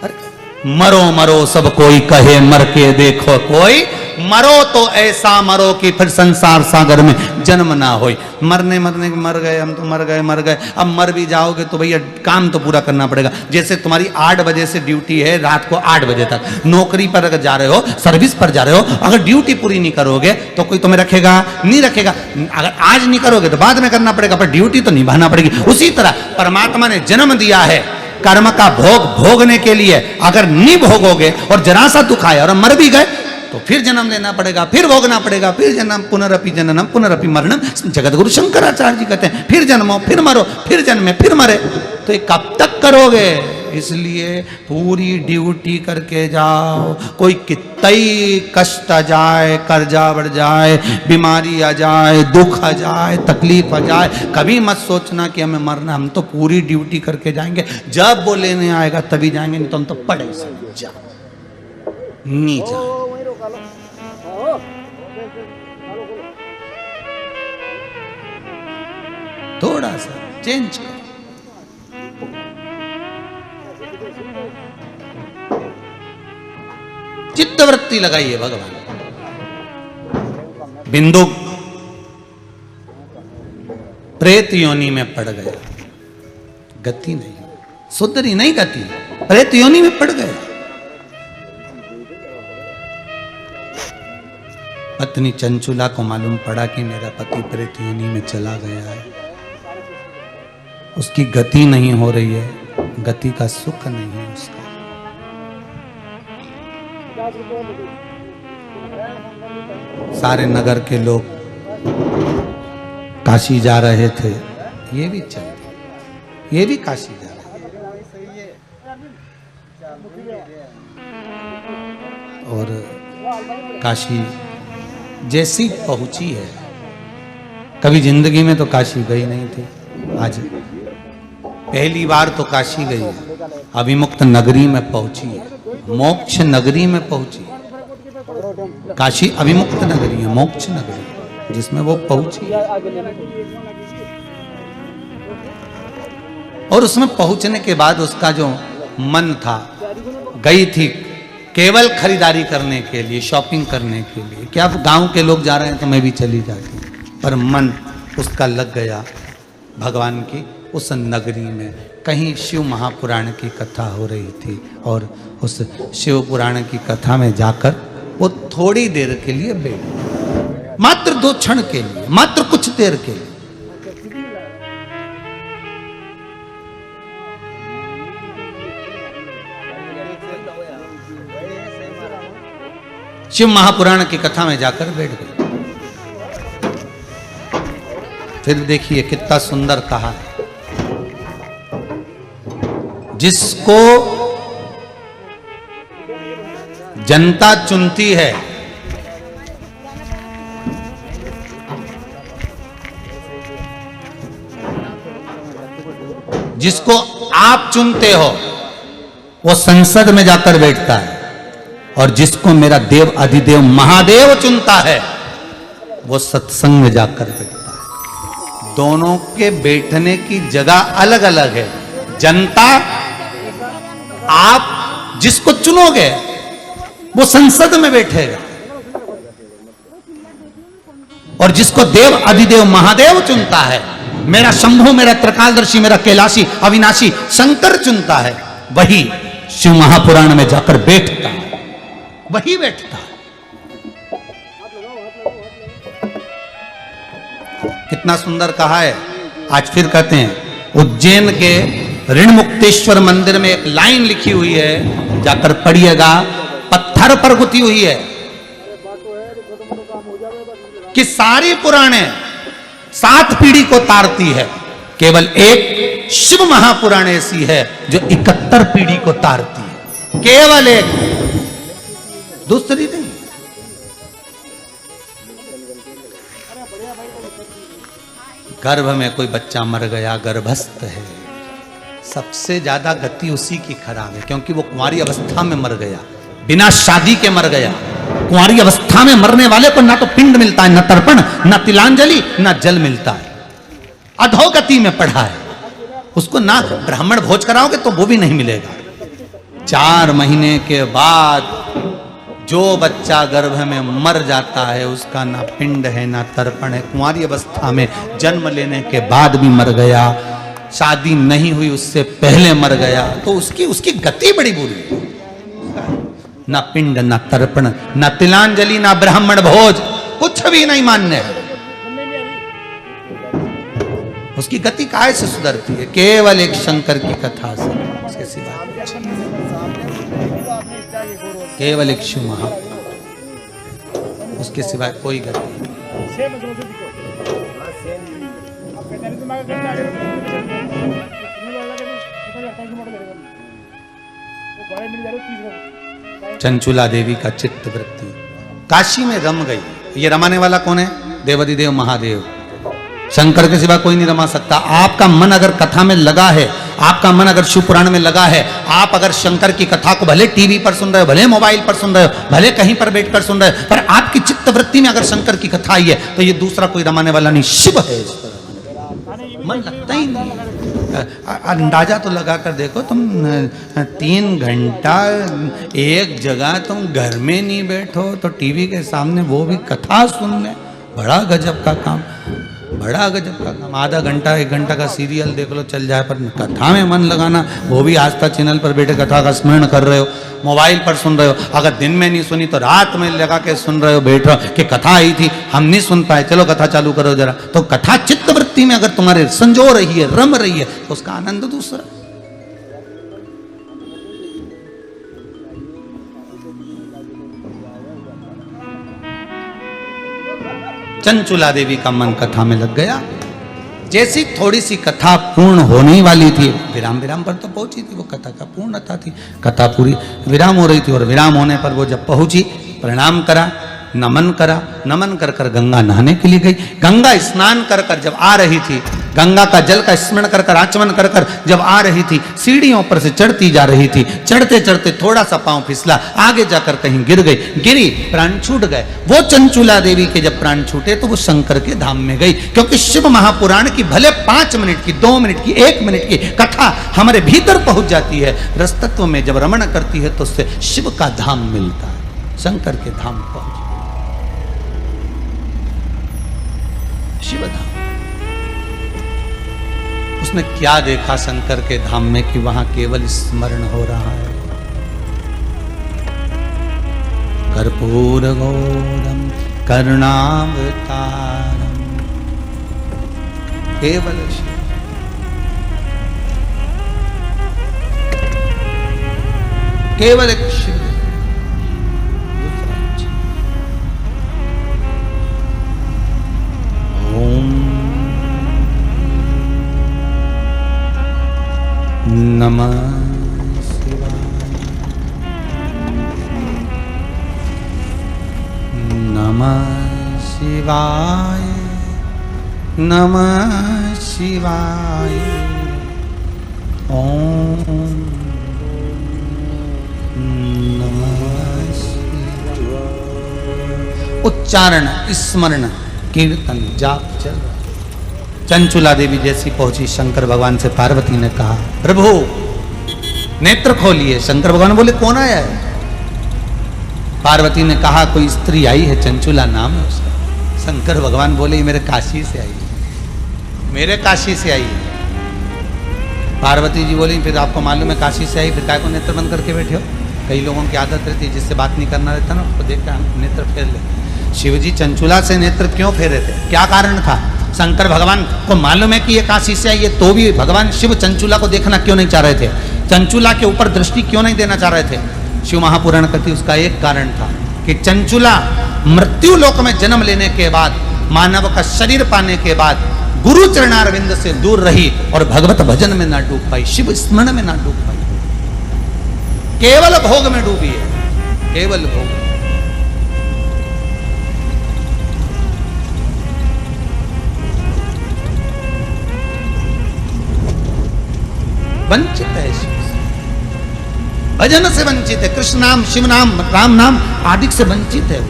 अरे मरो मरो सब कोई कहे, मर के देखो कोई, मरो तो ऐसा मरो कि फिर संसार सागर में जन्म ना होई। मरने मर गए, हम तो मर गए। अब मर भी जाओगे तो भैया काम तो पूरा करना पड़ेगा। जैसे तुम्हारी 8 बजे से ड्यूटी है रात को 8 बजे तक, नौकरी पर अगर जा रहे हो, सर्विस पर जा रहे हो, अगर ड्यूटी पूरी नहीं करोगे तो कोई तुम्हें रखेगा नहीं रखेगा। अगर आज नहीं करोगे तो बाद में करना पड़ेगा, पर ड्यूटी तो निभाना पड़ेगी। उसी तरह परमात्मा ने जन्म दिया है कर्म का भोग भोगने के लिए। अगर नहीं भोगोगे और जरा सा दुख आया और मर भी गए तो फिर जन्म लेना पड़ेगा, फिर भोगना पड़ेगा, फिर जन्म, पुनरपि जननम पुनरपि मरणम। जगत गुरु शंकराचार्य जी कहते हैं फिर जन्मो, फिर मरो, फिर जन्मे, फिर मरे। तो ये कब तक करोगे? इसलिए पूरी ड्यूटी करके जाओ। कोई कितना ही कष्ट आ जाए, कर्जा बढ़ जाए, बीमारी आ जाए, दुख आ जाए, तकलीफ आ जाए, कभी मत सोचना कि हमें मरना। हम तो पूरी ड्यूटी करके जाएंगे, जब वो लेने आएगा तभी जाएंगे, नहीं तो हम तो पड़े से जा नहीं जा। थोड़ा सा चेंज करो। चित्तवृत्ति लगाइए भगवान। बिंदु प्रेत योनि में पड़ गया, गति नहीं, सुधरी नहीं गति, प्रेत योनि में पड़ गया। पत्नी चंचुला को मालूम पड़ा कि मेरा पति प्रेत योनि में चला गया है, उसकी गति नहीं हो रही है, गति का सुख नहीं है उसका। सारे नगर के लोग काशी जा रहे थे, ये भी चलते, ये भी काशी जा रहे। और काशी जैसी पहुंची है, कभी जिंदगी में तो काशी गई नहीं थी, आज पहली बार तो काशी गई है, अभिमुक्त नगरी में पहुंची है, मोक्ष नगरी में पहुंची। काशी अभिमुक्त नगरी है, मोक्ष नगरी जिसमें वो पहुंची। और उसमें पहुंचने के बाद उसका जो मन था, गई थी केवल खरीदारी करने के लिए, शॉपिंग करने के लिए, क्या गांव के लोग जा रहे हैं तो मैं भी चली जाती, पर मन उसका लग गया भगवान की उस नगरी में। कहीं शिव महापुराण की कथा हो रही थी और उस शिव पुराण की कथा में जाकर वो थोड़ी देर के लिए बैठ, मात्र 2 क्षण के लिए, मात्र कुछ देर के लिए। शिव महापुराण की कथा में जाकर बैठ गए। फिर देखिए कितना सुंदर कहा है, जिसको जनता चुनती है, जिसको आप चुनते हो वो संसद में जाकर बैठता है, और जिसको मेरा देव अधिदेव महादेव चुनता है वो सत्संग में जाकर बैठता है। दोनों के बैठने की जगह अलग अलग है। जनता, आप जिसको चुनोगे वो संसद में बैठेगा, और जिसको देव अधिदेव महादेव चुनता है, मेरा शंभु, मेरा त्रिकालदर्शी, मेरा कैलाशी अविनाशी शंकर चुनता है, वही शिव महापुराण में जाकर बैठता है, वही बैठता है। कितना सुंदर कहा है। आज फिर कहते हैं, उज्जैन के ऋण मुक्तेश्वर मंदिर में एक लाइन लिखी हुई है, जाकर पढ़िएगा, पत्थर पर गुथी हुई है कि सारी पुराणे 7 पीढ़ी को तारती है, केवल एक शिव महापुराण ऐसी है जो 71 पीढ़ी को तारती है, केवल एक, दूसरी नहीं। गर्भ में कोई बच्चा मर गया, गर्भस्थ है, सबसे ज्यादा गति उसी की खराब है, क्योंकि वो कुंवारी अवस्था में मर गया, बिना शादी के मर गया। कुंवारी अवस्था में मरने वाले को ना तो पिंड मिलता है, ना तर्पण, ना तिलांजलि, ना जल मिलता है, अधोगति में पड़ा है। उसको ना ब्राह्मण भोज कराओगे तो वो भी नहीं मिलेगा। 4 महीने के बाद जो बच्चा गर्भ में मर जाता है उसका ना पिंड है ना तर्पण है। कुंवारी अवस्था में जन्म लेने के बाद भी मर गया, शादी नहीं हुई उससे पहले मर गया, तो उसकी गति बड़ी बुरी है। ना पिंड, ना तर्पण, ना तिलांजलि, ना ब्राह्मण भोज, कुछ भी नहीं मान्य है। उसकी गति काहे से सुधरती है? केवल एक शंकर की कथा से, उसके सिवा केवल एक शिव महापुराण, उसके सिवाय कोई गति नहीं। चंचुला देवी का चित्त वृत्ति काशी में रम गई। ये रमाने वाला कौन है? देवाधिदेव महादेव, शंकर के सिवा कोई नहीं रमा सकता। आपका मन अगर कथा में लगा है, आपका मन अगर शिव पुराण में लगा है, आप अगर शंकर की कथा को भले टीवी पर सुन रहे हो, भले मोबाइल पर सुन रहे हो, भले कहीं पर बैठकर सुन रहे हो, पर आपकी चित्त वृत्ति में अगर शंकर की कथा आई है तो ये दूसरा कोई रमाने वाला नहीं, शिव है। मन लगता ही नहीं। अंदाजा तो लगा कर देखो, तुम 3 घंटा एक जगह तुम घर में नहीं बैठो तो टीवी के सामने वो भी कथा सुनने, बड़ा गजब का काम, बड़ा गजब का काम। आधा घंटा 1 घंटा का सीरियल देख लो चल जाए, पर कथा में मन लगाना, वो भी आस्था चैनल पर बैठे कथा का स्मरण कर रहे हो, मोबाइल पर सुन रहे हो। अगर दिन में नहीं सुनी तो रात में लगा के सुन रहे हो, बैठ रहे हो कि कथा आई थी हम नहीं सुन पाए, चलो कथा चालू करो जरा। तो कथा चित्त वृत्ति में अगर तुम्हारे संजो रही है, रम रही है, तो उसका आनंद दूसरा। चंचुला देवी का मन कथा में लग गया। जैसी थोड़ी सी कथा पूर्ण होने वाली थी, विराम पर तो पहुंची थी, वो कथा का पूर्णता थी, कथा पूरी विराम हो रही थी, और विराम होने पर वो जब पहुंची, प्रणाम करा, नमन करा, नमन कर कर गंगा नहाने के लिए गई। गंगा स्नान कर कर जब आ रही थी, गंगा का जल का स्मरण कर कर, आचमन कर कर जब आ रही थी, सीढ़ियों पर से चढ़ती जा रही थी, चढ़ते चढ़ते थोड़ा सा पांव फिसला, आगे जाकर कहीं गिर गई, गिरी, प्राण छूट गए। वो चंचुला देवी के जब प्राण छूटे तो वो शंकर के धाम में गई, क्योंकि शिव महापुराण की भले 5 मिनट की, 2 मिनट की, 1 मिनट की कथा हमारे भीतर पहुंच जाती है। रसतत्व में जब रमण करती है तो उससे शिव का धाम मिलता है, शंकर के धाम पहुंच, शिव धाम। उसने क्या देखा शंकर के धाम में कि वहां केवल स्मरण हो रहा है। कर्पूर गौरम करुणावतारम, केवल शिव, केवल एक शिव, नमः शिवाय, नमः शिवाय, नमः शिवाय। ओम नमः शिवाय। उच्चारण, स्मरण, कीर्तन, जाप चल रहा। चंचुला देवी जैसी पहुंची, शंकर भगवान से पार्वती ने कहा, प्रभु नेत्र खोलिए। शंकर भगवान बोले, कौन आया है? पार्वती ने कहा, कोई स्त्री आई है, चंचुला नाम है उसका। शंकर भगवान बोले, मेरे काशी से आई है, मेरे काशी से आई है। पार्वती जी बोली, फिर आपको मालूम है काशी से आई, फिर काय को नेत्र बंद करके बैठे हो? कई लोगों की आदत रहती है, जिससे बात नहीं करना रहता ना, उसको देखकर हम नेत्र फेर ले। शिवजी चंचुला से नेत्र क्यों फेरे थे? क्या कारण था? शंकर भगवान को मालूम है कि ये काशी से आई है, तो भी भगवान शिव चंचुला को देखना क्यों नहीं चाह रहे थे? चंचुला के ऊपर दृष्टि क्यों नहीं देना चाह रहे थे? शिव महापुराण कहती उसका एक कारण था कि चंचुला मृत्यु लोक में जन्म लेने के बाद, मानव का शरीर पाने के बाद गुरु चरणारविंद से दूर रही और भगवत भजन में ना डूब पाई, शिव स्मरण में ना डूब पाई, केवल भोग में डूबी है, केवल भोग। वंचित है शिव से, भजन से वंचित है, कृष्ण नाम, शिव नाम, राम नाम आदि से वंचित है।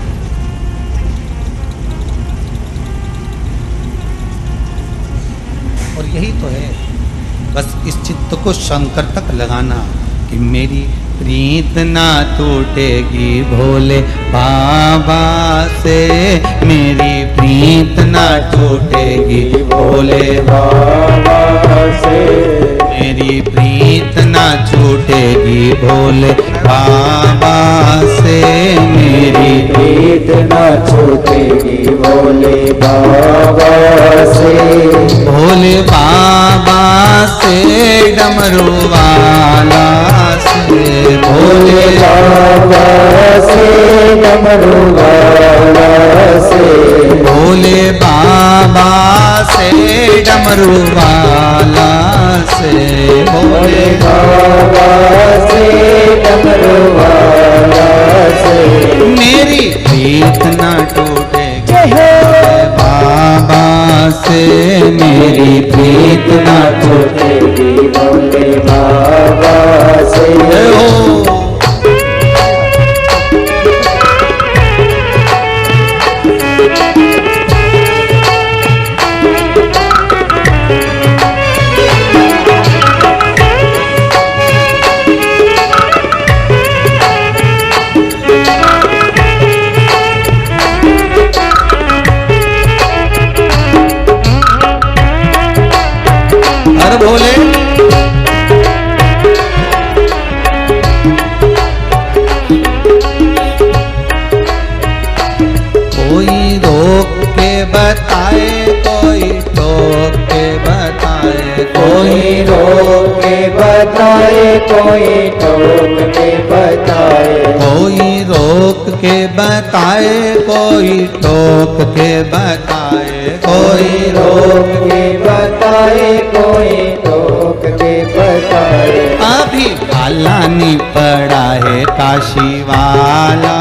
और यही तो है, बस इस चित्त को शंकर तक लगाना कि मेरी प्रीत ना टूटेगी भोले बाबा से, मेरी प्रीत ना टूटेगी भोले बाबा से, मेरी प्रीत ना छूटेगी भोले बाबा से, मेरी प्रीत ना छूटेगी भोले बाबा से, भोले बाबा से, डमरू वाला से, भोले बाबा से, डमरू वाला से, भोले बाबा से, डमरू वाला से, भोले बाबा से, डमरू वाला से, मेरी प्रीत न टूटेगी बाबा से, मेरी प्रीत न टूटेगी भोले बाबा से। बोले कोई रोक के बताए, कोई टोक के बताए, कोई रोक के बताए, कोई टोक के बताए, कोई रोक के बताए, कोई टोक के बताए, कोई रोक के बताए, कोई टोक के बताए। अभी भाला नहीं पड़ा है काशी वाला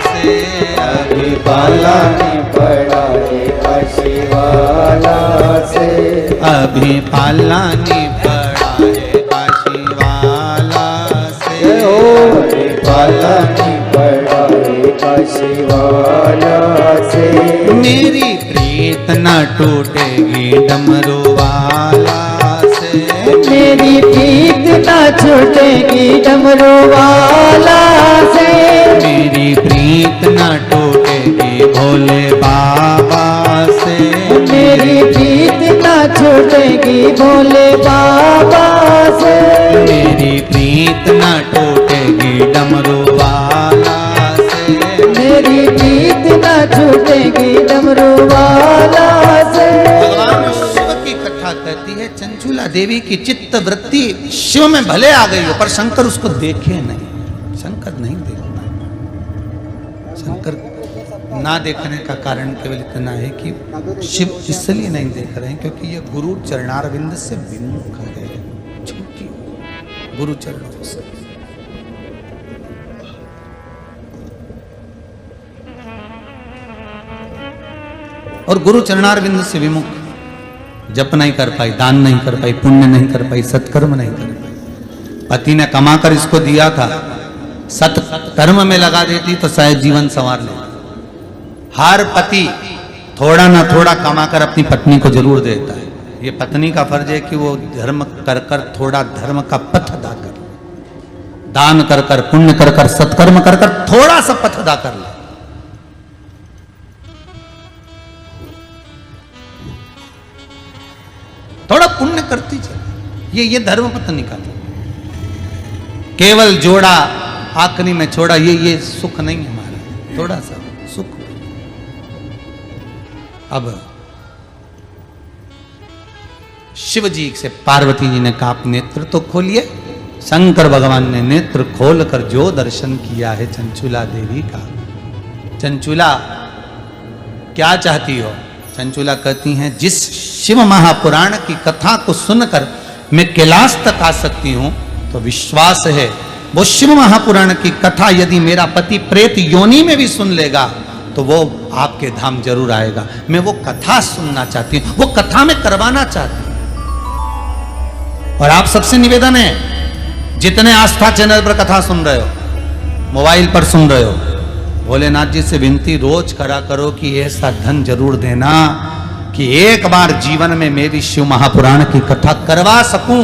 से, अभी भाला नहीं पड़ा है काशी वाला से, अभी भाला नहीं पड़ा है काशी वाला से, अभी भाला नहीं पड़ा है काशी वाला से, मेरी प्रीत न टूटेगी डमरू वाला से, मेरी प्रीत न छूटेगी डमरू वाला से, मेरी प्रीत न टूटेगी भोले बाबा से, मेरी प्रीत न छूटेगी भोले बाबा से, मेरी प्रीत न टूटेगी डमरू वाला से, मेरी प्रीत न छूटेगी डमरू वाला से। भगवान शिव की कथा कहती है, चंचुला देवी की चित्त वृत्ति शिव में भले आ गई हो, पर शंकर उसको देखे नहीं, शंकर नहीं देख पाए। शंकर ना देखने का कारण केवल इतना है कि शिव इसलिए नहीं देख रहे हैं क्योंकि ये गुरु चरणारविंद से विमुख है, छूटी गुरु चरणों से। और गुरु चरणारविंद से विमुख जप नहीं कर पाई, दान नहीं कर पाई, पुण्य नहीं कर पाई, सत्कर्म नहीं कर पाई। पति ने कमाकर इसको दिया था, सत्कर्म में लगा देती तो शायद जीवन संवार ले। हर पति थोड़ा ना थोड़ा कमाकर अपनी पत्नी को जरूर देता है। ये पत्नी का फर्ज है कि वो धर्म कर कर थोड़ा धर्म का पथ अदा कर, दान कर कर, पुण्य कर कर, सत्कर्म कर कर थोड़ा सा पथ अदा कर ले। थोड़ा पुण्य करती चले। ये धर्म पत्नी का था। केवल जोड़ा आखिरी में छोड़ा, ये सुख नहीं है हमारा, थोड़ा सा सुख। अब शिव जी से पार्वती जी ने कहा आप नेत्र तो खोलिए। शंकर भगवान ने नेत्र खोलकर जो दर्शन किया है चंचुला देवी का। चंचुला क्या चाहती हो? चंचुला कहती हैं जिस शिव महापुराण की कथा को सुनकर मैं कैलाश तक आ सकती हूं, तो विश्वास है वो शिव महापुराण की कथा यदि मेरा पति प्रेत योनि में भी सुन लेगा तो वो आपके धाम जरूर आएगा। मैं वो कथा सुनना चाहती हूं, वो कथा में करवाना चाहती हूं। और आप सबसे निवेदन है, जितने आस्था चैनल पर कथा सुन रहे हो, मोबाइल पर सुन रहे हो, भोलेनाथ जी से विनती रोज करा करो कि ऐसा धन जरूर देना कि एक बार जीवन में मेरी शिव महापुराण की कथा करवा सकूं।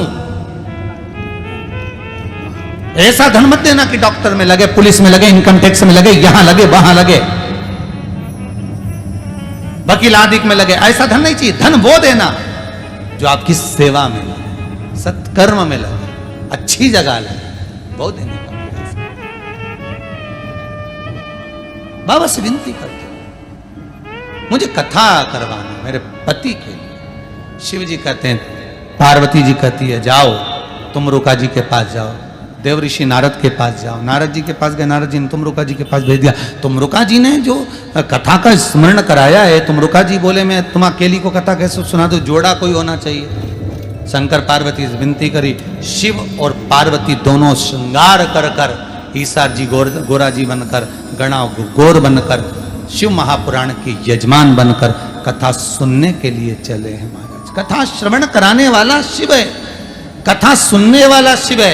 ऐसा धन मत देना कि डॉक्टर में लगे, पुलिस में लगे, इनकम टैक्स में लगे, यहां लगे, वहां लगे, वकील आदि में लगे। ऐसा धन नहीं चाहिए। धन वो देना जो आपकी सेवा में लगे, सत्कर्म में लगे, अच्छी जगह लगे, वो देने का प्रयास। बाबा से विनती करते मुझे कथा करवाना मेरे पति के लिए। शिव जी कहते हैं, पार्वती जी कहती है जाओ तुम रुका जी के पास जाओ। देव ऋषि नारद के पास जाओ। नारद जी के पास गए, नारद जी ने तुमरुका जी के पास भेज दिया। तुमरुका जी ने जो कथा का स्मरण कराया है, तुमरुका जी बोले मैं तुम अकेली को कथा कैसे सुना दो, जोड़ा कोई होना चाहिए। शंकर पार्वती से विनती करी। शिव और पार्वती दोनों श्रृंगार कर कर, ईसार जी गोरा जी बनकर, गणा गोर बनकर, शिव महापुराण के यजमान बनकर कथा सुनने के लिए चले हैं महाराज। कथा श्रवण कराने वाला शिव है, कथा सुनने वाला शिव है।